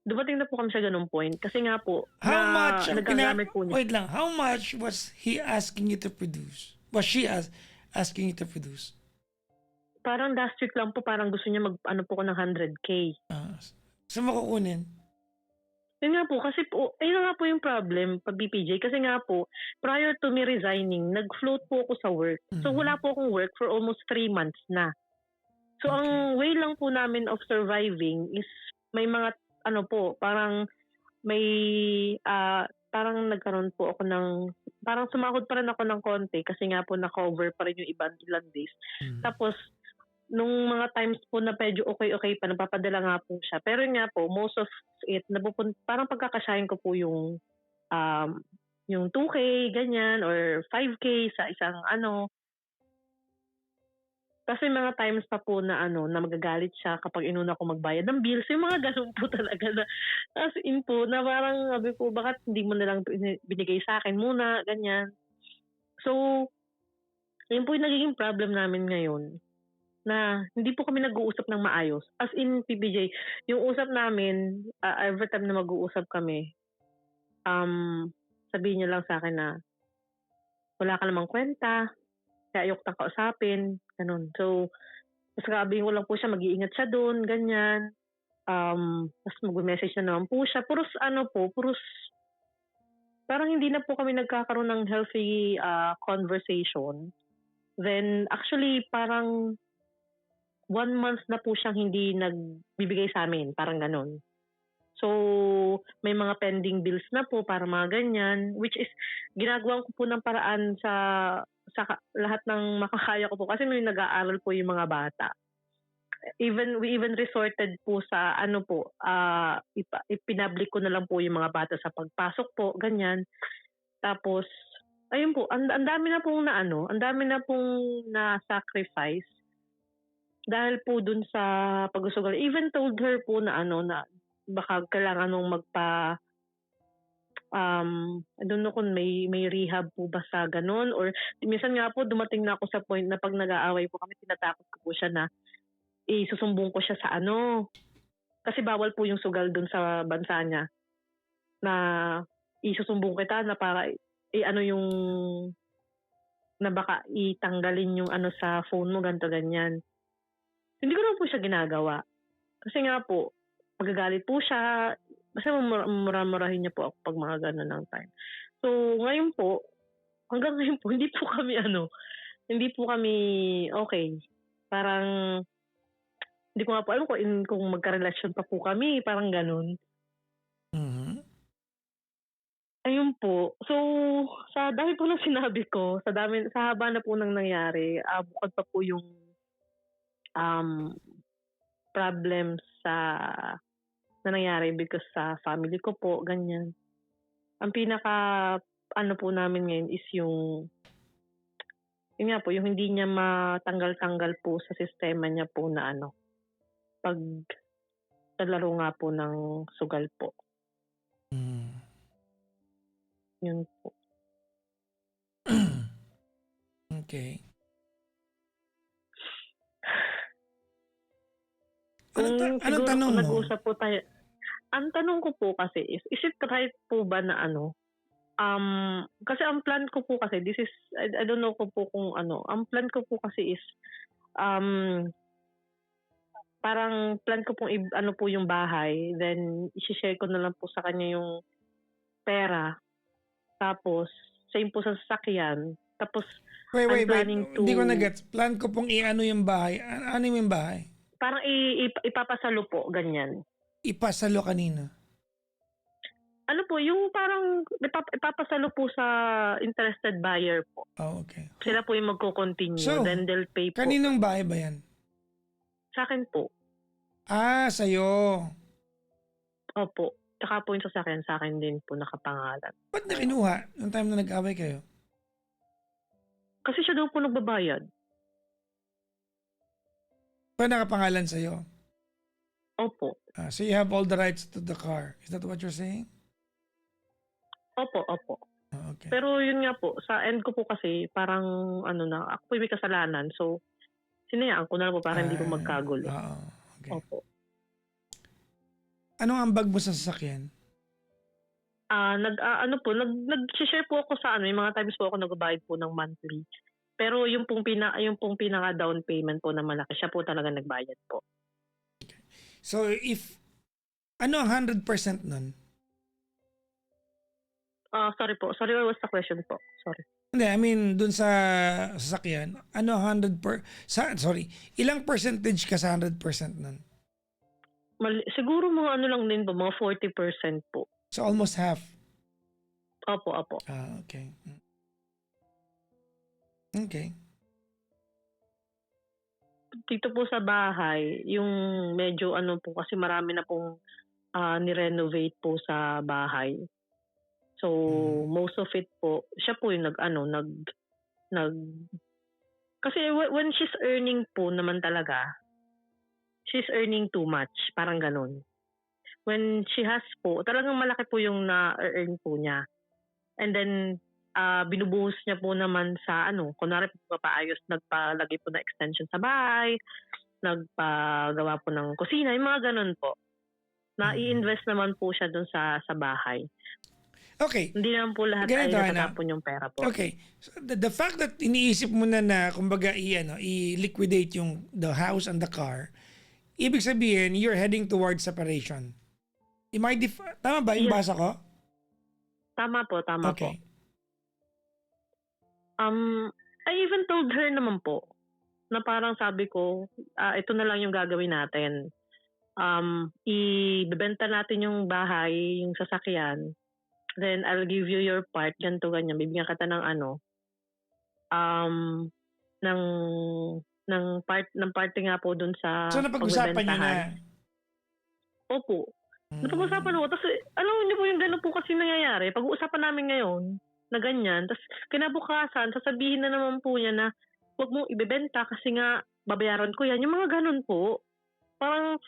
dumating na po kami sa ganung point. Kasi nga po, nagagamit po niya. Wait lang, how much was he asking you to produce? Was she asking you to produce? Parang last week lang po, parang gusto niya po ko ng 100K. Saan mo kukunin? Yun nga po, kasi po, ayun nga po yung problem pag BPJ. Kasi nga po, prior to me resigning, nag-float po ako sa work. So wala po akong work for almost 3 months na. So ang way lang po namin of surviving is may mga, parang may, parang nagkaroon po ako ng, parang sumahod pa rin ako ng konti kasi nga po na-cover pa rin yung ilang days. Tapos, nung mga times po na medyo okay pa, napapadala nga po siya. Pero nga po, most of it, parang pagkakasyahin ko po yung 2K, ganyan, or 5K sa isang Kasi mga times pa po na na magagalit siya kapag inuna ko magbayad ng bills. Yung mga ganun po talaga na as in po, na parang sabi po, bakit hindi mo nalang binigay sa akin muna, ganyan. So, yun po yung nagiging problem namin ngayon. na hindi po kami nag-uusap ng maayos. As in, PBJ, yung usap namin, every time na mag-uusap kami, sabihin niya lang sa akin na wala ka namang kwenta, kaya ayok tang kausapin, ganun. So, sasabihin ko lang po siya, mag-iingat siya doon, ganyan. Tapos mag-message na naman po siya. Puros parang hindi na po kami nagkakaroon ng healthy conversation. Then, actually, parang 1 month na po siyang hindi nagbibigay sa amin. Parang ganun. So, may mga pending bills na po para mga ganyan. Which is, ginagawa ko po ng paraan sa lahat ng makakaya ko po. Kasi may nag-aaral po yung mga bata. We even resorted po sa ipinablik ko na lang po yung mga bata sa pagpasok po, ganyan. Tapos, ayun po, ang dami na pong ang dami na pong na-sacrifice dahil po dun sa pag-usugal. Even told her po na na baka kailangan nung I don't know kung may rehab po ba sa ganun, or minsan nga po dumating na ako sa point na pag nag-aaway po kami, tinatakot ko po siya na isusumbong ko siya sa kasi bawal po yung sugal dun sa bansa niya, na isusumbong kita na para yung na baka itanggalin yung sa phone mo, ganto ganyan. Hindi ko na po siya ginagawa. Kasi nga po, magagalit po siya. Kasi murahin niya po ako pag mga gano'n ng time. So, ngayon po, hanggang ngayon po, hindi po kami okay. Parang, hindi ko nga po alam kung magka-relasyon pa po kami, parang gano'n. Mm-hmm. Ayun po. So, sa dami po ng sinabi ko, sa haba na po nang nangyari, bukod pa po yung problems na nangyari because sa family ko po, ganyan. Ang pinaka po namin ngayon is yun nga po, yung hindi niya matanggal-tanggal po sa sistema niya po na pag talaro nga po ng sugal po. Yun po. Okay. Anong tanong mo? Nag-usap po tayo. Ang tanong ko po kasi is it right po ba na kasi ang plan ko po kasi, this is, I don't know po kung ang plan ko po kasi is, parang plan ko pong po yung bahay, then i-share ko na lang po sa kanya yung pera, tapos same po sa sasakyan, tapos Wait. planning to, Hindi ko na-gets. Plan ko pong yung bahay. Ano yung bahay? parang ipapasalo po, ganyan. Ipasalo kanina. Yung parang ipapasalo po sa interested buyer po. Oh, okay. Sila po yung magko-continue, So, then they'll pay po. Kaninong bahay ba yan? Sa akin po. Sa'yo. Opo. Tsaka po yung sasakyan sa akin din po nakapangalan. Ba't na kinuha nung time na nag-away kayo? Kasi siya daw po nagbabayad. Pa nakapangalan sa'yo? Opo. So you have all the rights to the car. Is that what you're saying? Opo. Oh, okay. Pero yun nga po, sa end ko po kasi parang ako po may kasalanan. So, sinayaan ko na lang po para hindi po magkagulo. Okay. Opo. Anong ambag mo sa sasakyan? Nag-share po ako sa may mga times po ako nagbabayad po ng monthly. Pero yung pong pinaka down payment po na malaki, siya po talaga nagbayad po. Okay. So ano ang 100% nun? Sorry po. Sorry, what was the question po? Sorry. Hindi, I mean, dun sa sasakyan, ilang percentage ka sa 100% nun? Siguro mga lang din po, mga 40% po. So almost half? Opo. Okay. Okay. Dito po sa bahay, yung medyo po, kasi marami na pong ni-renovate po sa bahay. So, most of it po, siya po yung kasi when she's earning po naman talaga, she's earning too much, parang ganun. When she has po, talagang malaki po yung na-earn po niya. And then, binubuhos niya po naman sa kunwari papaayos, nagpalagay po ng extension sa bahay, nagpagawa po ng kusina, yung mga ganun po. Na i-invest naman po siya dun sa bahay. Okay. Hindi naman po lahat ay Ganito, Hana. natatapon yung pera po. Okay. So the fact that iniisip mo na kumbaga i-liquidate yung the house and the car, ibig sabihin you're heading towards separation. Tama ba yung Yes. basa ko? Tama po. Okay. I even told her naman po na parang sabi ko, ito na lang yung gagawin natin. Ibebenta natin yung bahay, yung sasakyan. Then I'll give you your part, ganito ganyan. Bibigyan kita ng ng party nga po dun sa So napag-usapan nyo na? Opo. Napag-usapan ko. Tapos alam niyo po yung gano'n po kasi nangyayari. Pag-uusapan namin ngayon na ganyan. Tapos kinabukasan, sasabihin na naman po niya na huwag mong ibebenta kasi nga babayaran ko yan. Yung mga ganun po. Parang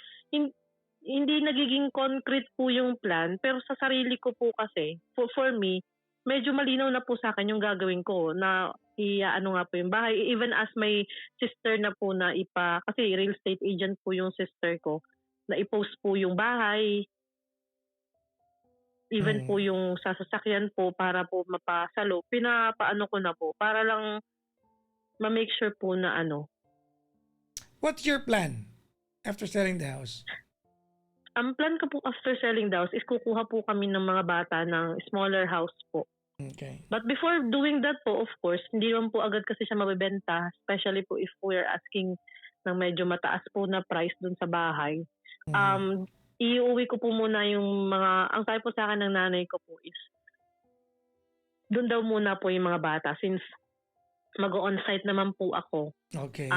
hindi nagiging concrete po yung plan. Pero sa sarili ko po kasi, for me, medyo malinaw na po sa akin yung gagawin ko na nga po yung bahay. Even as my sister na po na kasi real estate agent po yung sister ko, na i-post po yung bahay. Even po yung sasakyan po para po mapasalo, pinapaano ko na po para lang ma-make sure po na What's your plan after selling the house? Ang plan ko po after selling the house is kukuha po kami ng mga bata ng smaller house po. Okay. But before doing that po, of course, hindi naman po agad kasi siya mabibenta, especially po if we're asking ng medyo mataas po na price dun sa bahay. Iuwi ko po muna yung ang sabi po sa akin ng nanay ko po is, dun daw muna po yung mga bata since mag-on-site naman po ako. Okay.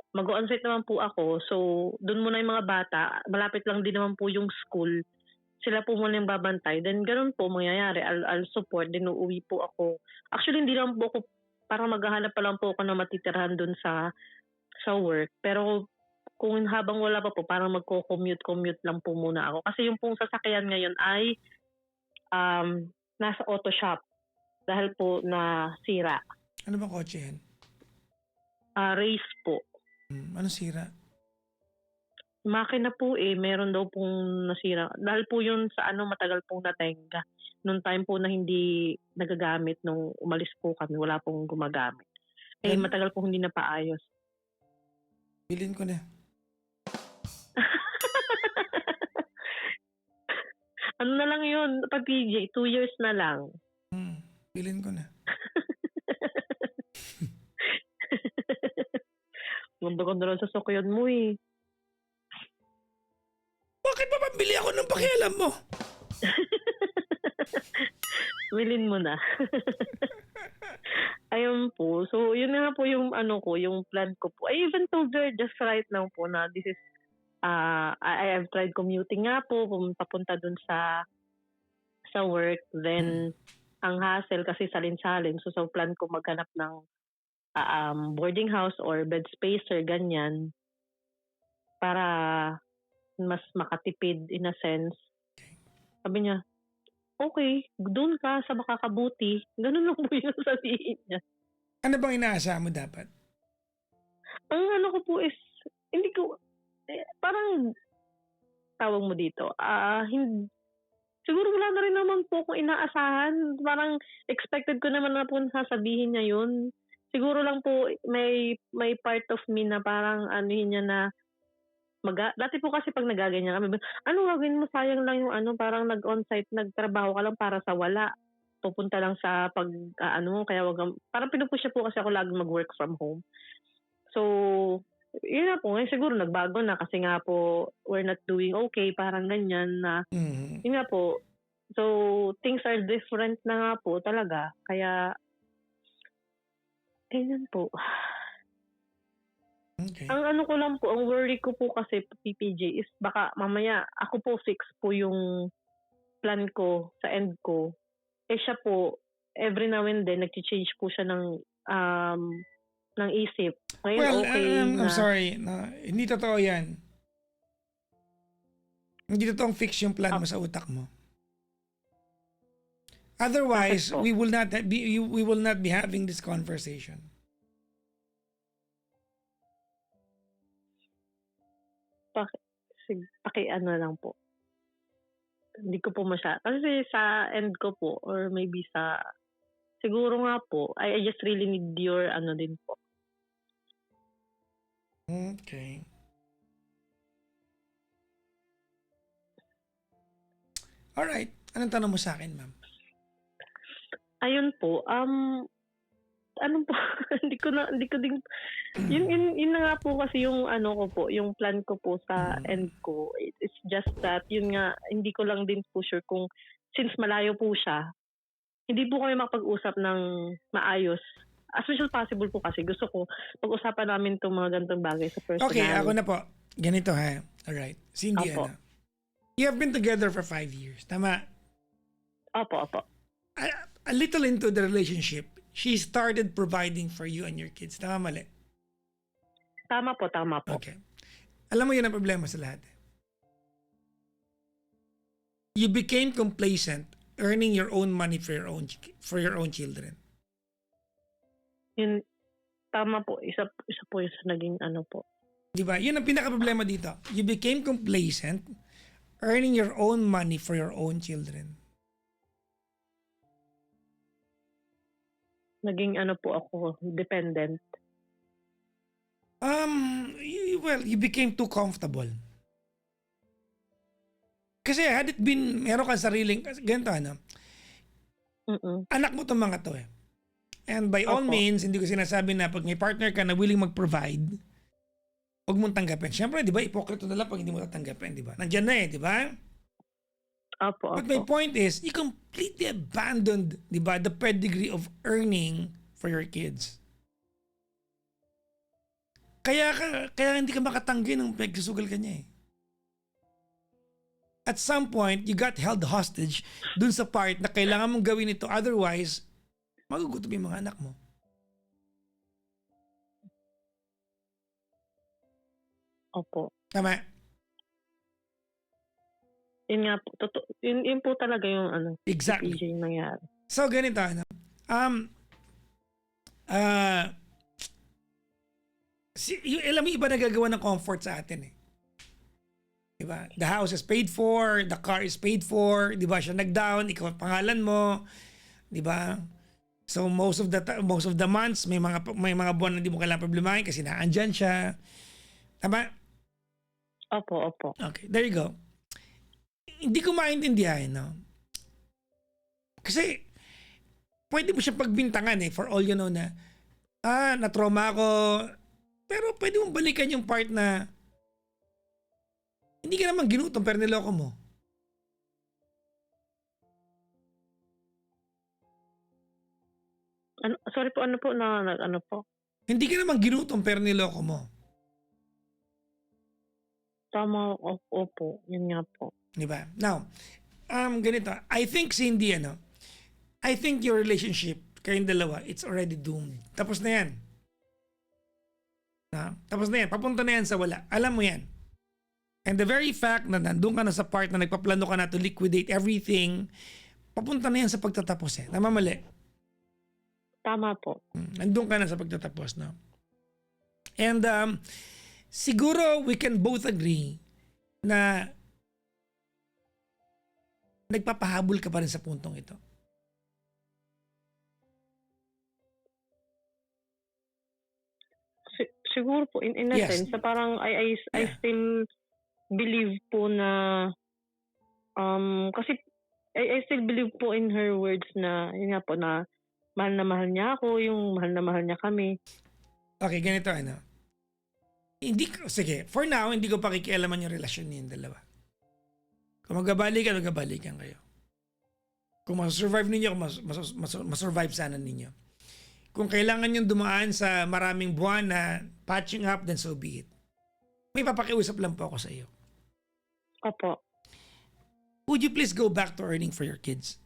Mag-on-site naman po ako. So, dun muna yung mga bata. Malapit lang din naman po yung school. Sila po muna yung babantay. Then, ganun po mangyayari. I'll support. Then, uuwi po ako. Actually, hindi naman po ako, parang maghahanap pa lang po ako na matitirahan dun sa work. Pero, kung habang wala pa po, parang magko-commute lang po muna ako. Kasi yung pong sasakyan ngayon ay nasa auto shop. Dahil po na sira. Ano bang kotse yan? Race po. Ano sira? Makina po meron daw pong nasira. Dahil po yun sa matagal pong natenga. Noong time po na hindi nagagamit, nung umalis po kami, wala pong gumagamit. Matagal po hindi na paayos. Bilhin ko na. Ano na lang yun, pag PJ, 2 years na lang. Bilhin ko na. Ganda-ganda lang sa sukyan mo Bakit pa pambili ako ng pakialam mo? Bilhin mo na. Ayun po. So, yun nga po yung yung plan ko po. I even told her just right now po na this is, I have tried commuting nga po, papunta dun sa work. Then, ang hassle kasi salin-salin. So, plan ko maghanap ng boarding house or bed spacer, ganyan. Para mas makatipid in a sense. Sabi niya, okay, doon ka sa makakabuti. Ganun lang po yung sabihin niya. Ano bang inaasahan mo dapat? Ang ko po is, hindi ko, parang, tawag mo dito, siguro wala na rin naman po akong inaasahan. Parang expected ko naman na po sasabihin niya yun. Siguro lang po may part of me na parang niya na dati po kasi pag nagaganyan kami, ano gagawin mo, sayang lang yung parang nag-on-site, nagtrabaho ka lang para sa wala. Pupunta lang sa kaya parang pinupush siya po kasi ako lagi mag-work from home. So, yun na po, ngayon siguro nagbago na kasi nga po we're not doing okay, parang ganyan na, yun nga po. So, things are different na nga po talaga. Kaya, ganyan po. Okay. Ang ko lang po, ang worry ko po kasi PPJ is baka mamaya ako po fix po yung plan ko sa end ko. Siya po, every now and then, nag-change po siya ng isip. Ngayon, Well, okay I'm sorry. No, hindi totoo yan. Hindi totoong fix yung plan mo sa utak mo. Otherwise, Bakit po? we will not be having this conversation. Paki-ano lang po. Hindi ko po kasi sa end ko po or maybe siguro nga po, I just really need your ano din po. Okay. Alright. Anong tanong mo sa akin, ma'am? Ayun po, ano po, hindi ko din, yun na nga po kasi yung ano ko po, yung plan ko po sa end ko. It's just that, yun nga, hindi ko lang din po sure kung, since malayo po siya, hindi po kami makapag-usap ng maayos. As much as possible po kasi gusto ko pag-usapan namin itong mga ganitong bagay sa personal. Okay, ako na po. Ganito ha. Alright. Cindy, Opo. you have been together for 5 years. Tama? Opo. A little into the relationship, she started providing for you and your kids. Tama, mali? Tama po. Okay. Alam mo yun ang problema sa lahat. You became complacent earning your own money for your own children. Yun, tama po. Isa po yung sa naging ano po. Di ba? Yun ang pinaka-problema dito. You became complacent earning your own money for your own children. Naging ano po ako, dependent. You became too comfortable. Kasi had it been, meron kang sariling, ganito anak mo itong mga to eh. And by all Opo. means, hindi ko sinasabi na pag may partner ka na willing mag-provide, huwag mong tanggapin. Siyempre, di ba, ipokrito na lang pag hindi mo tatanggapin, di ba? Nandiyan na di ba? Opo. But my point is, you completely abandoned, di ba, the pedigree of earning for your kids. Kaya hindi ka makatanggi nung pagsusugal ka niya eh. At some point, you got held hostage dun sa part na kailangan mong gawin ito. Otherwise, magugutom yung mga anak mo. Opo. Tama? Yun nga po. Yun po talaga yung ano. Exactly. Yung nangyari. So, ganito. Alam mo, iba nagagawa ng comfort sa atin eh. Diba? The house is paid for, the car is paid for, diba? Siya nag-down, ikaw ang pangalan mo, diba? So most of the months may mga buwan na hindi mo kailangan problemahin kasi naandyan siya. Tama? Opo. Okay, there you go. Hindi ko maintindihan, no? Kasi pwede mo siya pagbintangan eh, for all you know na na-trauma ako, pero pwede mong balikan yung part na hindi ka naman ginutom pero niloko mo. Sorry po, ano po? Hindi ka naman ginutom pero niloko mo. Tama, opo. Yun nga po. Diba? Now, ganito. I think, Cindy, I think your relationship, kayong dalawa, it's already doomed. Tapos na yan. Tapos na yan. Papunta na yan sa wala. Alam mo yan. And the very fact na nandun ka na sa part na nagpaplano ka na to liquidate everything, papunta na yan sa pagtatapos eh. Tama, mali? Tama po. Nandun ka na sa pagtatapos, no? And siguro we can both agree na nagpapahabol ka pa rin sa puntong ito. Siguro po, in a Yes. sense, na parang I still believe po na, kasi I still believe po in her words na, yun nga po, na mahal niya ako, yung mahal na mahal niya kami. Okay, ganito sige, for now, hindi ko pakikialaman yung relasyon niyo yung dalawa. Kung magkabalikan kayo. Kung masurvive ninyo, kung masurvive sana ninyo. Kung kailangan yung dumaan sa maraming buwan na patching up, then so be it. May papakiusap lang po ako sa iyo. Opo. Would you please go back to earning for your kids?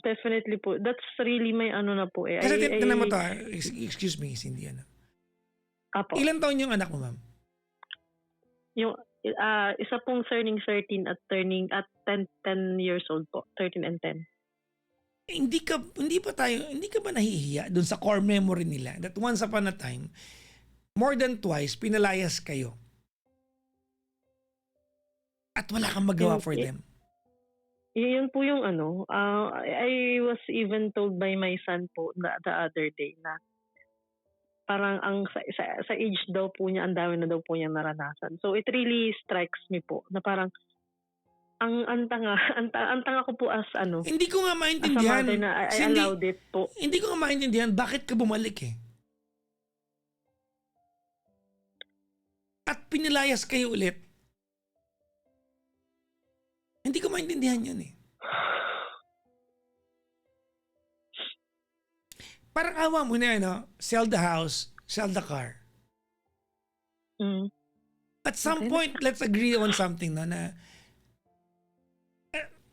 Definitely po. That's really my ano na po eh. Kasi tinan mo to, excuse me, Cindy. Apo. Ilan taon yung anak mo, ma'am? Yung isa pong turning 13 at 10 years old po. 13 and 10. hindi ka ba nahihiya dun sa core memory nila that once upon a time, more than twice, pinalayas kayo at wala kang magawa for them? Yun po yung I was even told by my son po the other day na parang sa age daw po niya, ang dami na daw po niyang naranasan. So it really strikes me po na parang ang tanga ko po as Hindi ko nga as a maintindihan. mother na I Cindy, allowed it po. hindi ko nga maintindihan bakit ka bumalik eh. At pinilayas kayo ulit. Hindi ko maintindihan yun eh. Parang awa mo na sell the house, sell the car. Mm. At some point, let's agree on something na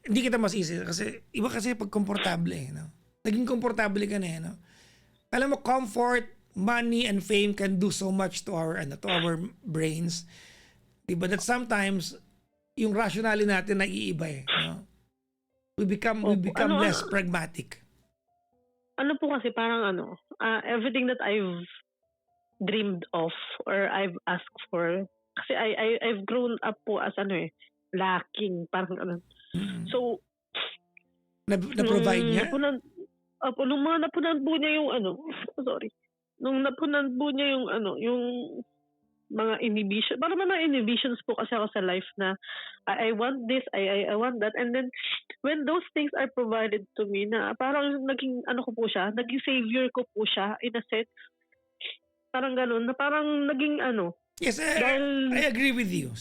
hindi kita masisi kasi iba kasi pag komportable Naging komportable ka na Alam mo, comfort, money, and fame can do so much to our brains. Diba? That sometimes, yung rationale natin naiiba We become less pragmatic. Ano po kasi parang everything that I've dreamed of or I've asked for, kasi I've grown up po as lacking, parang So, Na-provide niya? Nung mga napunan po niya yung sorry. Nung napunan po niya yung yung mga inhibition. Parang mga inhibitions po kasi ako sa life na I want this, I want that. And then, when those things are provided to me na parang naging ko po siya, naging savior ko po siya in a sense. Parang ganun, na parang naging Yes, I agree with you.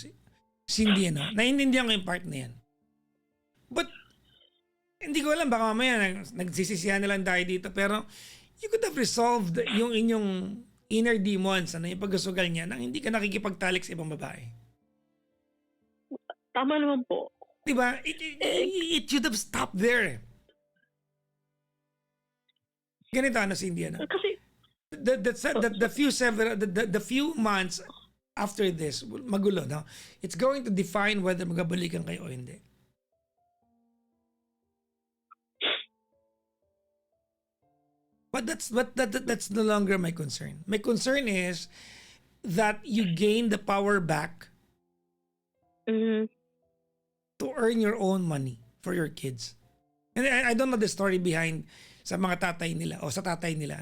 Cindy, naiintindihan ko yung part na yan. But, hindi ko alam, baka mamaya nagsisisihan na lang tayo dito, pero you could have resolved yung inyong inner demons, yung pagkasugal niya, nang hindi ka nakikipagtalik sa ibang babae. Tama naman po. Diba? It should have stopped there. Ganito, Cindy, Kasi, the few months after this, magulo, it's going to define whether magabalikan kayo o hindi. But that's no longer my concern. My concern is that you gain the power back to earn your own money for your kids. And I don't know the story behind sa mga tatay nila o sa tatay nila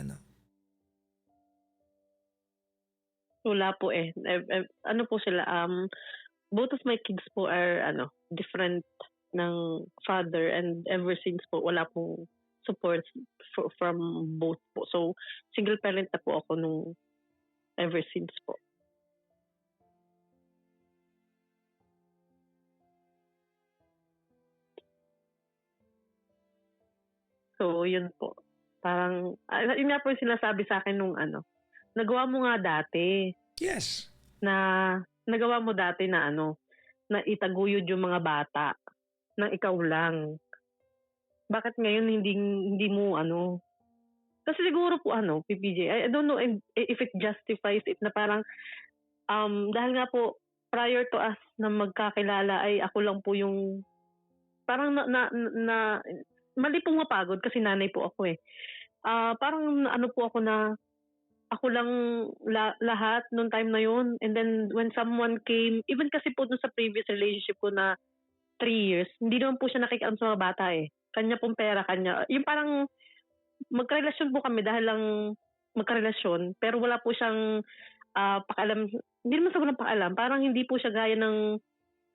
Wala po eh. Po sila, both of my kids po are different ng father, and ever since po wala pong support from both po. So single parent na po ako nung ever since po. So yun po. Parang yun nga po yung sinasabi sa akin nung nagawa mo nga dati. Yes. Na nagawa mo dati na na itaguyod yung mga bata nang ikaw lang. Bakit ngayon hindi mo kasi siguro po PPJ, I don't know if it justifies it na parang dahil nga po prior to us na magkakilala ay ako lang po yung parang na mali pong mapagod kasi nanay po ako eh. Parang po ako na ako lang lahat nung time na yun. And then when someone came, even kasi po dun sa previous relationship ko na 3 years, hindi naman po siya nakikialam sa mga bata eh. Kanya pong pera, kanya. Yung parang magkarelasyon po kami dahil lang magkarelasyon, pero wala po siyang pakialam. Hindi naman sa walang pakialam. Parang hindi po siya gaya ng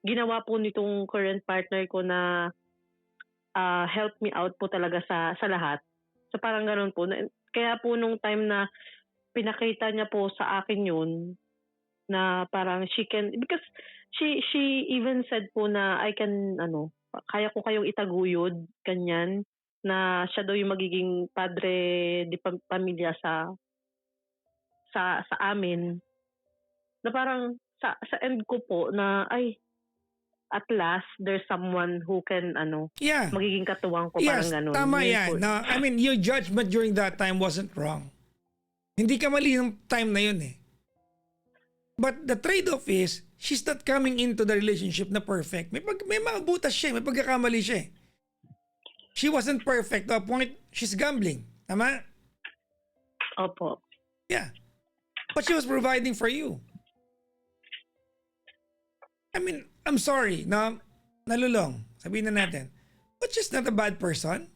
ginawa po nitong current partner ko na help me out po talaga sa lahat. So parang ganun po. Kaya po nung time na pinakita niya po sa akin yun, na parang she can, because she even said po na I can, kaya ko kayong itaguyod, kanyan, na siya daw yung magiging padre di pamilya sa amin. Na parang sa end ko po na ay at last there's someone who can magiging katuwang ko, yes, parang ganun. Tama yan. No, I mean, your judgment during that time wasn't wrong. Hindi ka mali yung time na yun eh. But the trade-off is she's not coming into the relationship na perfect. May mga butas siya, may pagkakamali siya eh. she wasn't perfect to a point she's gambling. Tama? Opo. Yeah. But she was providing for you. I mean, I'm sorry, na nalulong. Sabihin na natin. But she's not a bad person.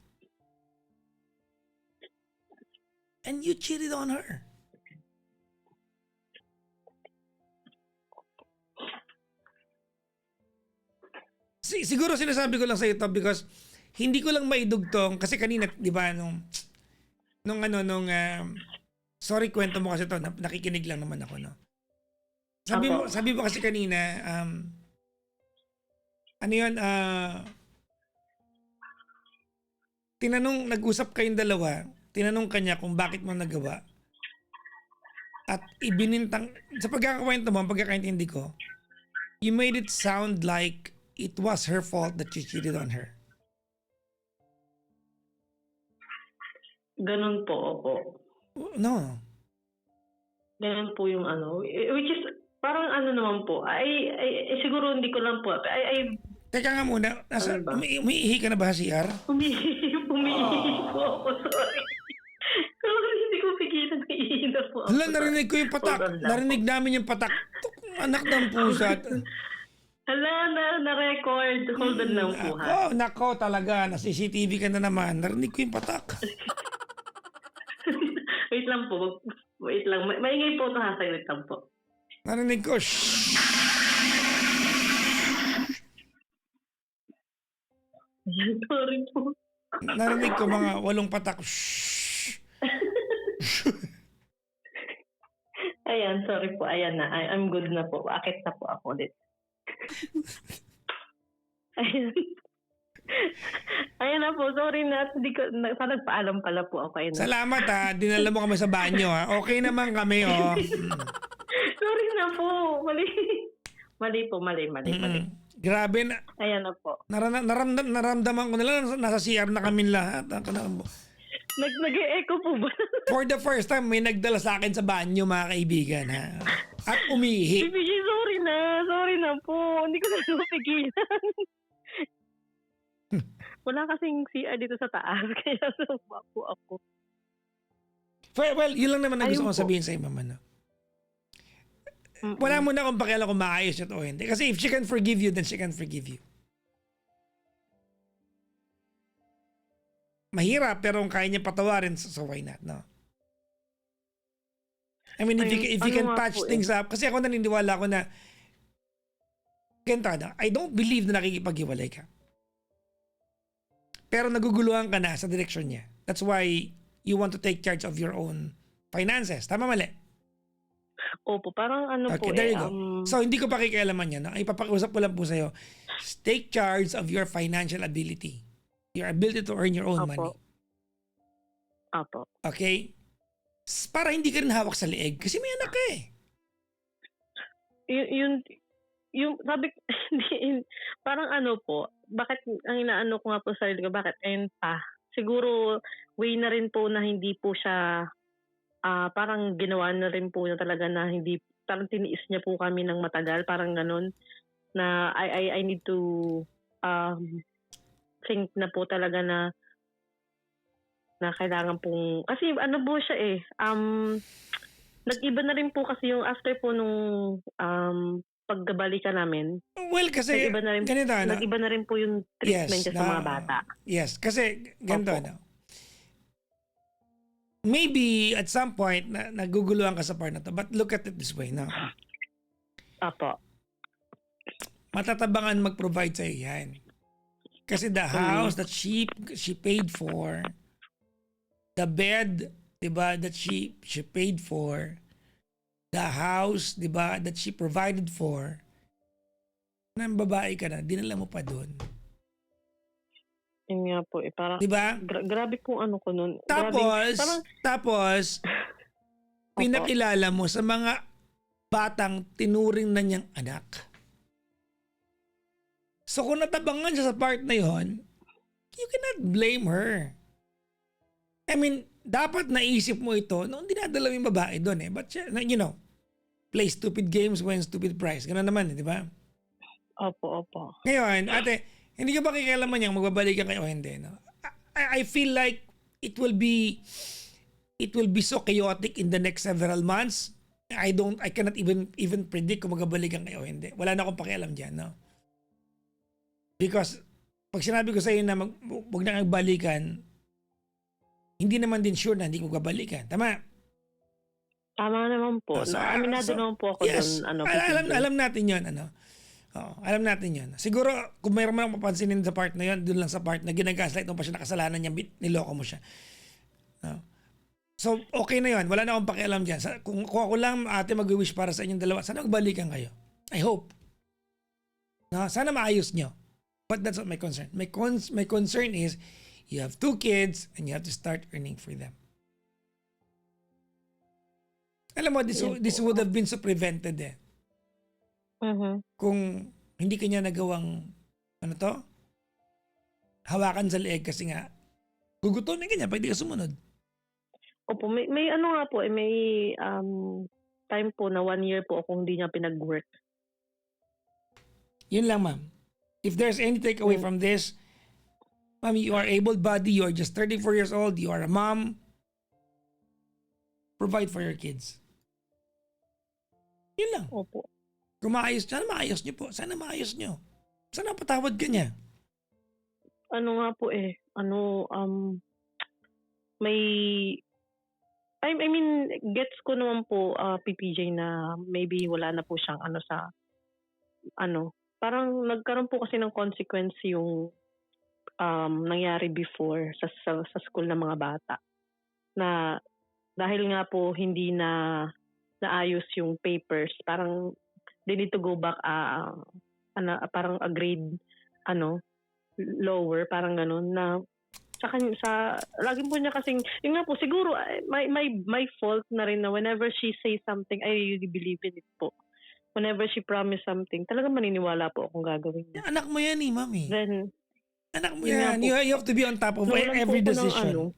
And you cheated on her. Siguro sinasabi ko lang sa ito because hindi ko lang maidugtong kasi kanina, di ba, sorry, kwento mo kasi to, nakikinig lang naman ako, no? Sabi mo kasi kanina, nag-usap kayong dalawa, tinanong kanya kung bakit mo nagawa. At ibinintang, sa pagkakakwento mo, ang pagkakaintindi ko, you made it sound like it was her fault that you cheated on her. Ganun po, opo. No. Ganun po yung which is, parang naman po, siguro hindi ko lang po, Teka nga muna, umiihi ka na ba sa CR? Umiihi po ako, sorry. Sorry, hindi ko pigilan, naiihi na po ako. Hala, narinig ko yung patak. Narinig namin yung patak. Anak ng pusa. Hala, na-record. Hold on lang po, ha? Oh, nako talaga. Na-CCTV ka na naman. Narinig ko yung patak. Wait lang po. Wait lang. Maingay po ito, ha? Saglit lang po. Narinig ko. Shhh. Sorry po. Narinig ko mga 8 patak. Shhh. Ayan, sorry po. Ayan na. I'm good na po. Akit na po ako ulit. Ayan. Ayan na po. Sorry na. Nagpaalam pala po ako. Ayan. Salamat ha. Dinala mo kami sa banyo ha. Okay naman kami oh. Sorry na po. Mali. Mali po. Mali. Grabe na. Ayan na po. Naramdaman ko na lang nasa CR na kami lahat. Nag-e-echo po ba? For the first time, may nagdala sa akin sa banyo, mga kaibigan, ha? At umihi. BBG, sorry na po. Hindi ko na pigilan. Wala kasing CR dito sa taas, kaya sumpa po ako. Well, yun lang naman ang gusto Ayun kong po. sabihin sa mama, no? Wala mo na akong pakialam kung maayos ito o hindi. Kasi if she can forgive you, then she can forgive you. Mahirap, pero kung kaya niya patawarin, so why not, no? I mean, if you can patch things up, kasi ako naniniwala ko na, ganito, I don't believe na nakikipaghiwalay ka. Pero naguguluhan ka na sa direksyon niya. That's why you want to take charge of your own finances. Tama, mali? Opo, parang Okay, there you go. So, hindi ko pakikialaman yan. No? Ipapakiusap ko lang po sa'yo. Take charge of your financial ability. Your ability to earn your own money. Apo. Okay? Para hindi ka rin hawak sa leeg. Kasi may anak ka eh. Yung sabi, parang po, bakit, ang inaano ko nga po sa sarili ko, bakit ayun pa? Siguro, way na rin po na hindi po siya, parang ginawa na rin po na talaga na hindi, parang tiniis niya po kami ng matagal, parang ganun, na I need to, think na po talaga na kailangan pong, kasi po siya nag-iba na rin po kasi yung after po nung pagbabalikan namin. Well, kasi nag-iba na rin, ganito, nag-iba na rin po yung treatment niya sa mga bata. Yes, kasi ganito, maybe at some point naguguluhan ka sa part na to, but look at it this way, no? Apo. Matatabangan mag-provide sa yan. Kasi the house that she paid for, the bed, 'di ba, that she paid for, the house, 'di ba, that she provided for, nang babae ka na, dinala mo pa doon. Yun nga po, parang, 'di ba? Grabe po ko nun. Tapos, pinakilala mo sa mga batang tinuring na niyang anak. So kung natabangan siya sa part na yon, you cannot blame her. I mean, dapat naisip mo ito nung dinadala mo yung babae doon eh. But play stupid games, win stupid prize. Ganun naman, di ba? Opo. Ngayon, ate, hindi ka ba kikialaman niyang magbabalikan kayo o hindi? No? I feel like it will be so chaotic in the next several months. I cannot even predict kung magabalikan kayo o hindi. Wala na akong pakialam diyan, no? Because pag sinabi ko sa iyo na wag na kang balikan, hindi naman din sure na hindi ko babalikan. Tama? Tama naman po. Aminado naman po ako yes, doon. alam natin 'yon, ano. Oo, alam natin 'yon. Siguro kung mayroon man mapapansinin sa part na 'yon, doon lang sa part na ginagaslight mo pa siya, nakasalanan niya, niloko mo siya. No? So, okay na 'yon. Wala na akong pakialam diyan. Kung ako lang ate mag-wish para sa inyong dalawa, sana magbalikan kayo. I hope. No, sana maayos niyo. But that's not my concern. My concern is you have 2 kids and you have to start earning for them. Alam mo, this would have been so prevented eh. Kung hindi kanya nagawang, hawakan sa leeg kasi nga, gugutonin kanya pag di ka sumunod. Opo, may nga po, may time po na 1 year po akong hindi niya pinag-work. Yun lang, ma'am. If there's any takeaway from this, ma'am, you are able-bodied, you are just 34 years old, you are a mom, provide for your kids. Yun lang. Opo. Kung maayos niyo po. Sana maayos niyo. Sana patawad ka niya. Ano nga po may, I mean, gets ko naman po, PPJ, na maybe wala na po siyang parang nagkaroon po kasi ng consequence yung nangyari before sa school ng mga bata. Na dahil nga po hindi na naayos yung papers, parang they need to go back parang a grade lower, parang ganun, na sa lagi po niya kasing yun nga po siguro my fault na rin na whenever she says something, I really believe in it po. Whenever she promise something, talagang maniniwala po akong gagawin niya. Anak mo yan mami. Then anak mo yan. You have to be on top of every decision.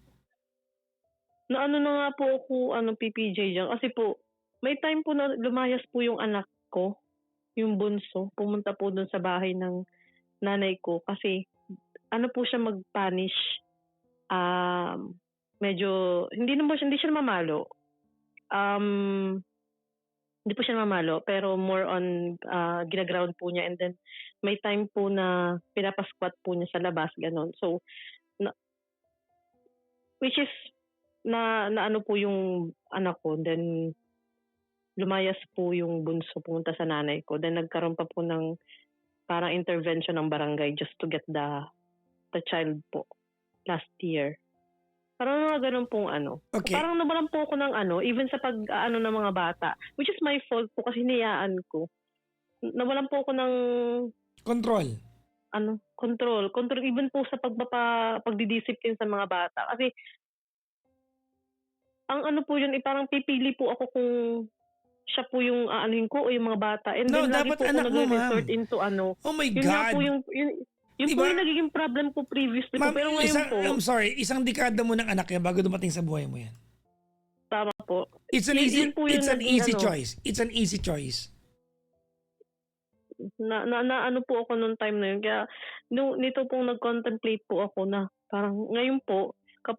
Na nga po ako, PPJ dyan. Kasi po, may time po na lumayas po yung anak ko, yung bunso, pumunta po dun sa bahay ng nanay ko. Kasi, po siya mag-punish. Medyo, hindi siya mamalo. Hindi po siya mamalo, pero more on ginaground po niya. And then, may time po na pinapasquat po niya sa labas, ganon. So, which is, na po yung anak ko, then lumayas po yung bunso, pumunta sa nanay ko. Then nagkaroon pa po ng parang intervention ng barangay just to get the child po last year. Parang mga ganun pong Okay. Parang nawalan po ako ng even sa pag ng mga bata, which is my fault po kasi hinayaan ko. Nawalan po ako ng control. Control even po sa pagdidisiplin sa mga bata. Kasi ang po yun, parang pipili po ako kung siya po yung aanuhin ko o yung mga bata. And No, then lagi dapat po ako anak mo, nag-resort ma'am. into Oh my Yun nga God. po yung Diba? po yung nagiging problem ko previously po. Ma'am, Pero ngayon po, I'm sorry, isang dekada mo ng anak yan bago dumating sa buhay mo yan. tama po. It's an easy, Yun po yung it's an naging easy choice. It's an easy choice. Na po ako nung time na yun. Kaya nito pong nag-contemplate po ako na parang ngayon po,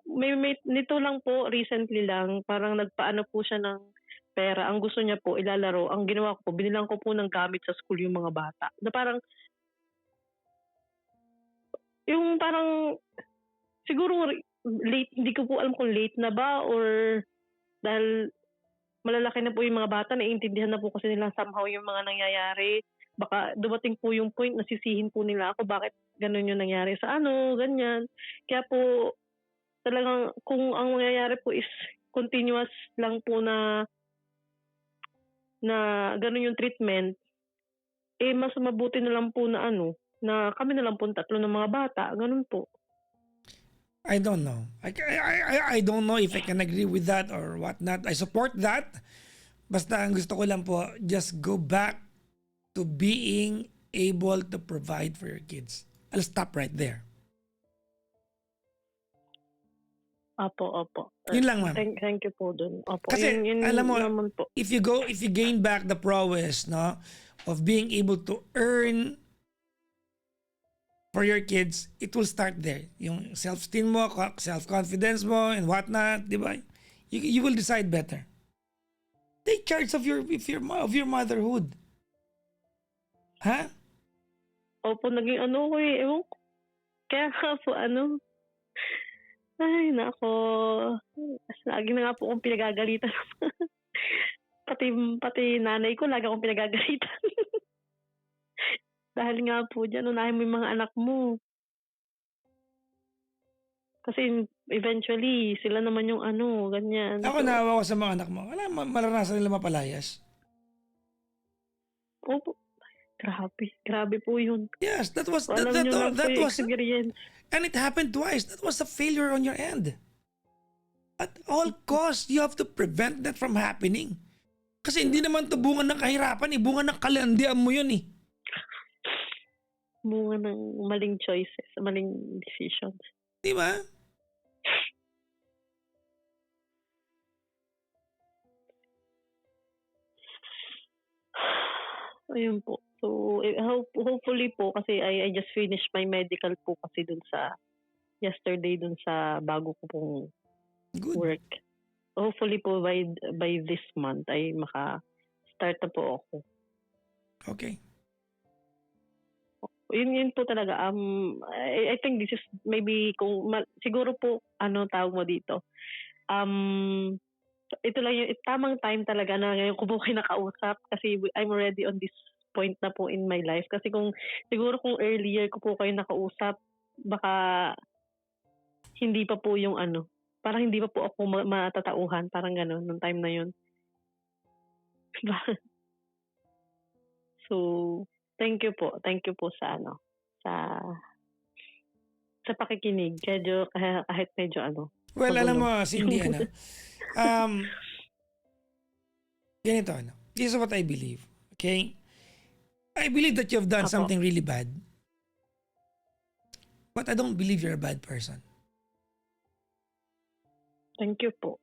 may nito lang po, recently lang, parang nagpaano po siya ng pera. Ang gusto niya po, ilalaro. Ang ginawa ko po, binilang ko po ng gamit sa school yung mga bata. Na parang, yung parang, siguro late, hindi ko po alam kung late na ba or dahil malalaki na po yung mga bata, naiintindihan na po kasi nila somehow yung mga nangyayari. Baka dumating po yung point na sisihin po nila ako bakit ganun yung nangyari sa ganyan. Kaya po, talagang kung ang mangyayari po is continuous lang po na ganun yung treatment, mas mabuti na lang po na na kami na lang po tatlo ng mga bata, ganun po. I don't know. I don't know if I can agree with that or whatnot. I support that. Basta ang gusto ko lang po, just go back to being able to provide for your kids. I'll stop right there. Opo. Yun lang, ma'am. Thank you po dun. Opo. Kasi, yun alam mo, naman po. if you gain back the prowess, no, of being able to earn for your kids, it will start there. Yung self-esteem mo, self-confidence mo, and whatnot, di ba? You will decide better. Take charge of your motherhood. Ha? Opo, naging ano ko eh. Ewan ko. Kaya nga po, ay, nako. Lagi na nga po akong pinagagalitan. pati nanay ko, lagi akong pinagagalitan. Dahil nga po dyan, unahin mo yung mga anak mo. Kasi eventually, sila naman yung ganyan. Ako naawa ko sa mga anak mo. Wala, maranasan nila mapalayas. Opo. Grabe po yun. Yes, that was experience. and it happened twice. That was a failure on your end. At all costs, you have to prevent that from happening. Kasi hindi naman to bunga ng kahirapan, bunga ng kalandian mo yun . Bunga ng maling choices, maling decisions. Di ba? Ayun po. So, hopefully po, kasi I just finished my medical po kasi yesterday dun sa bago ko pong Good. work. Hopefully po by this month ay maka-start na po ako. Okay. Yun po talaga. I think this is maybe siguro po, tawag mo dito. Ito lang yung tamang time talaga na ngayon ko po kayo nakausap kasi I'm already on this point na po in my life. Kasi siguro kung earlier ko po kayo nakausap, baka hindi pa po yung parang hindi pa po ako matatauhan. Parang gano'n, nung time na yun. So, thank you po. Thank you po sa sa pakikinig. Kahit medyo Well, alam mo, Cindy, ganito, this is what I believe. Okay? I believe that you've done Apo. something really bad. But I don't believe you're a bad person. Thank you po.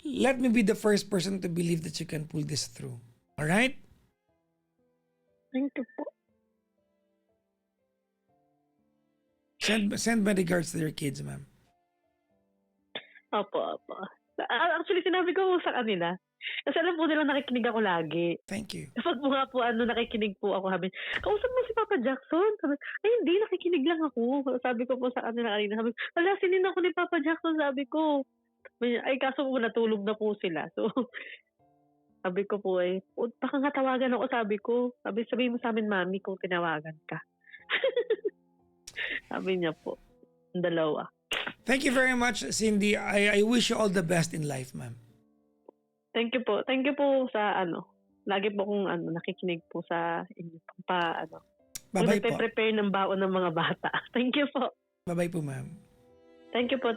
Let me be the first person to believe that you can pull this through. All right? Thank you po. Send my regards to your kids, ma'am. Opo. Actually, sinabi ko sa kanila. Kasi alam po nila nakikinig ako lagi. Thank you. Kapag po nga po nakikinig po ako, sabi, kausap mo si Papa Jackson. Sabi, ay hindi, nakikinig lang ako. Sabi ko po sa kanila kanina. Sabi, wala, sinin ako ni Papa Jackson, sabi ko. Ay, kaso po natulog na po sila. So, sabi ko po baka nga tawagan ako, sabi ko. Sabihin mo sa amin, Mami, kung tinawagan ka. Sabi niya po, ang dalawa. Thank you very much, Cindy. I wish you all the best in life, ma'am. Thank you po. Thank you po sa lagi po kong nakikinig po sa inyo Bye-bye po. prepare ng baon ng mga bata. Thank you po. Bye-bye po, ma'am. Thank you po.